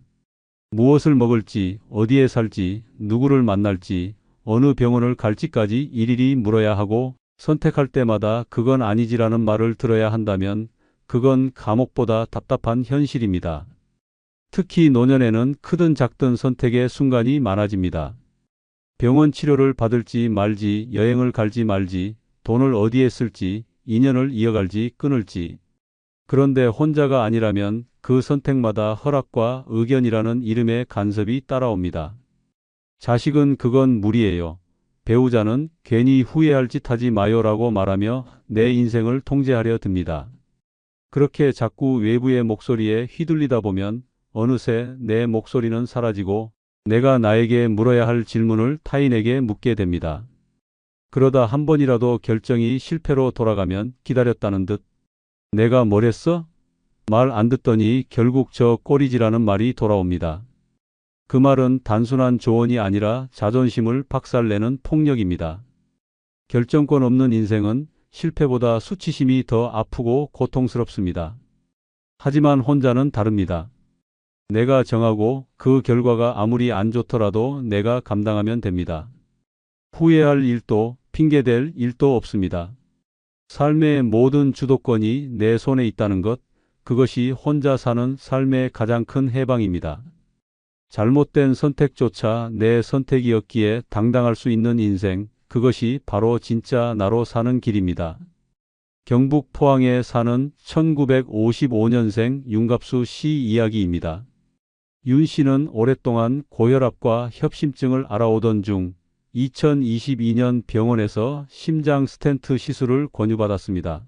무엇을 먹을지, 어디에 살지, 누구를 만날지, 어느 병원을 갈지까지 일일이 물어야 하고 선택할 때마다 그건 아니지라는 말을 들어야 한다면 그건 감옥보다 답답한 현실입니다. 특히 노년에는 크든 작든 선택의 순간이 많아집니다. 병원 치료를 받을지 말지, 여행을 갈지 말지, 돈을 어디에 쓸지, 인연을 이어갈지 끊을지. 그런데 혼자가 아니라면 그 선택마다 허락과 의견이라는 이름의 간섭이 따라옵니다. 자식은 그건 무리예요. 배우자는 괜히 후회할 짓 하지 마요라고 말하며 내 인생을 통제하려 듭니다. 그렇게 자꾸 외부의 목소리에 휘둘리다 보면 어느새 내 목소리는 사라지고 내가 나에게 물어야 할 질문을 타인에게 묻게 됩니다. 그러다 한 번이라도 결정이 실패로 돌아가면 기다렸다는 듯 내가 뭘 했어? 말 안 듣더니 결국 저 꼴이지라는 말이 돌아옵니다. 그 말은 단순한 조언이 아니라 자존심을 박살내는 폭력입니다. 결정권 없는 인생은 실패보다 수치심이 더 아프고 고통스럽습니다. 하지만 혼자는 다릅니다. 내가 정하고 그 결과가 아무리 안 좋더라도 내가 감당하면 됩니다. 후회할 일도 핑계댈 일도 없습니다. 삶의 모든 주도권이 내 손에 있다는 것, 그것이 혼자 사는 삶의 가장 큰 해방입니다. 잘못된 선택조차 내 선택이었기에 당당할 수 있는 인생, 그것이 바로 진짜 나로 사는 길입니다. 경북 포항에 사는 1955년생 윤갑수 씨 이야기입니다. 윤 씨는 오랫동안 고혈압과 협심증을 앓아오던 중 2022년 병원에서 심장 스텐트 시술을 권유받았습니다.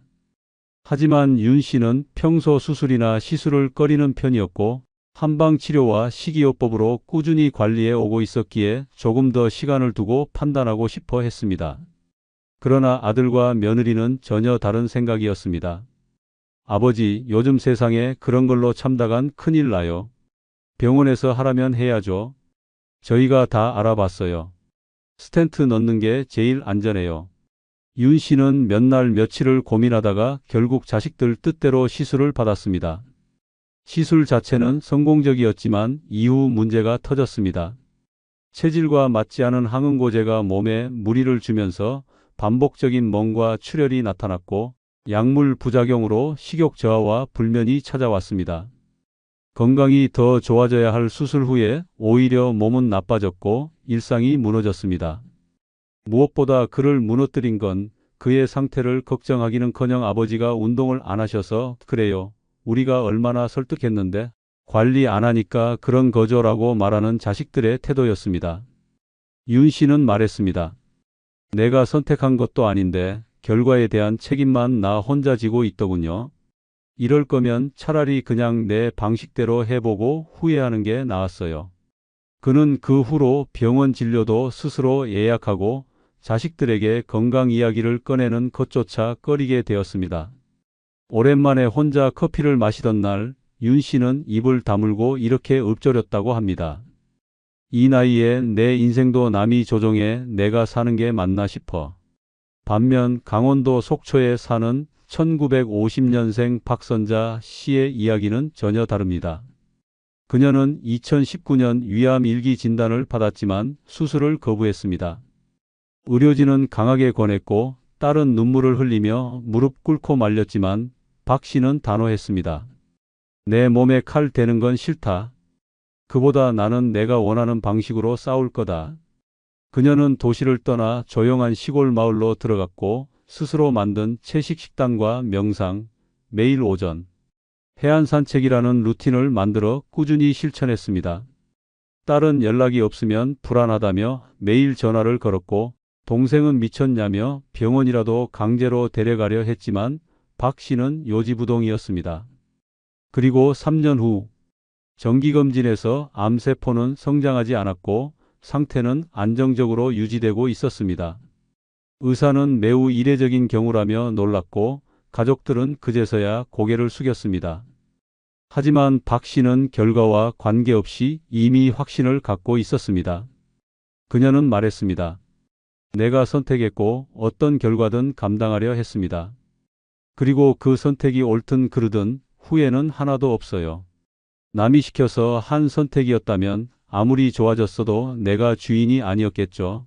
하지만 윤 씨는 평소 수술이나 시술을 꺼리는 편이었고 한방치료와 식이요법으로 꾸준히 관리해 오고 있었기에 조금 더 시간을 두고 판단하고 싶어 했습니다. 그러나 아들과 며느리는 전혀 다른 생각이었습니다. 아버지, 요즘 세상에 그런 걸로 참다간 큰일 나요. 병원에서 하라면 해야죠. 저희가 다 알아봤어요. 스텐트 넣는 게 제일 안전해요. 윤 씨는 몇 날 며칠을 고민하다가 결국 자식들 뜻대로 시술을 받았습니다. 시술 자체는 성공적이었지만 이후 문제가 터졌습니다. 체질과 맞지 않은 항응고제가 몸에 무리를 주면서 반복적인 멍과 출혈이 나타났고 약물 부작용으로 식욕 저하와 불면이 찾아왔습니다. 건강이 더 좋아져야 할 수술 후에 오히려 몸은 나빠졌고 일상이 무너졌습니다. 무엇보다 그를 무너뜨린 건 그의 상태를 걱정하기는커녕 아버지가 운동을 안 하셔서 그래요. 우리가 얼마나 설득했는데 관리 안 하니까 그런 거죠라고 말하는 자식들의 태도였습니다. 윤 씨는 말했습니다. 내가 선택한 것도 아닌데 결과에 대한 책임만 나 혼자 지고 있더군요. 이럴 거면 차라리 그냥 내 방식대로 해보고 후회하는 게 나았어요. 그는 그 후로 병원 진료도 스스로 예약하고 자식들에게 건강 이야기를 꺼내는 것조차 꺼리게 되었습니다. 오랜만에 혼자 커피를 마시던 날 윤 씨는 입을 다물고 이렇게 읊조렸다고 합니다. 이 나이에 내 인생도 남이 조종해 내가 사는 게 맞나 싶어. 반면 강원도 속초에 사는 1950년생 박선자 씨의 이야기는 전혀 다릅니다. 그녀는 2019년 위암 1기 진단을 받았지만 수술을 거부했습니다. 의료진은 강하게 권했고 딸은 눈물을 흘리며 무릎 꿇고 말렸지만 박 씨는 단호했습니다. 내 몸에 칼 대는 건 싫다. 그보다 나는 내가 원하는 방식으로 싸울 거다. 그녀는 도시를 떠나 조용한 시골 마을로 들어갔고 스스로 만든 채식 식단과 명상, 매일 오전 해안 산책이라는 루틴을 만들어 꾸준히 실천했습니다. 딸은 연락이 없으면 불안하다며 매일 전화를 걸었고 동생은 미쳤냐며 병원이라도 강제로 데려가려 했지만 박 씨는 요지부동이었습니다. 그리고 3년 후 정기검진에서 암세포는 성장하지 않았고 상태는 안정적으로 유지되고 있었습니다. 의사는 매우 이례적인 경우라며 놀랐고 가족들은 그제서야 고개를 숙였습니다. 하지만 박 씨는 결과와 관계없이 이미 확신을 갖고 있었습니다. 그녀는 말했습니다. 내가 선택했고 어떤 결과든 감당하려 했습니다. 그리고 그 선택이 옳든 그르든 후회는 하나도 없어요. 남이 시켜서 한 선택이었다면 아무리 좋아졌어도 내가 주인이 아니었겠죠.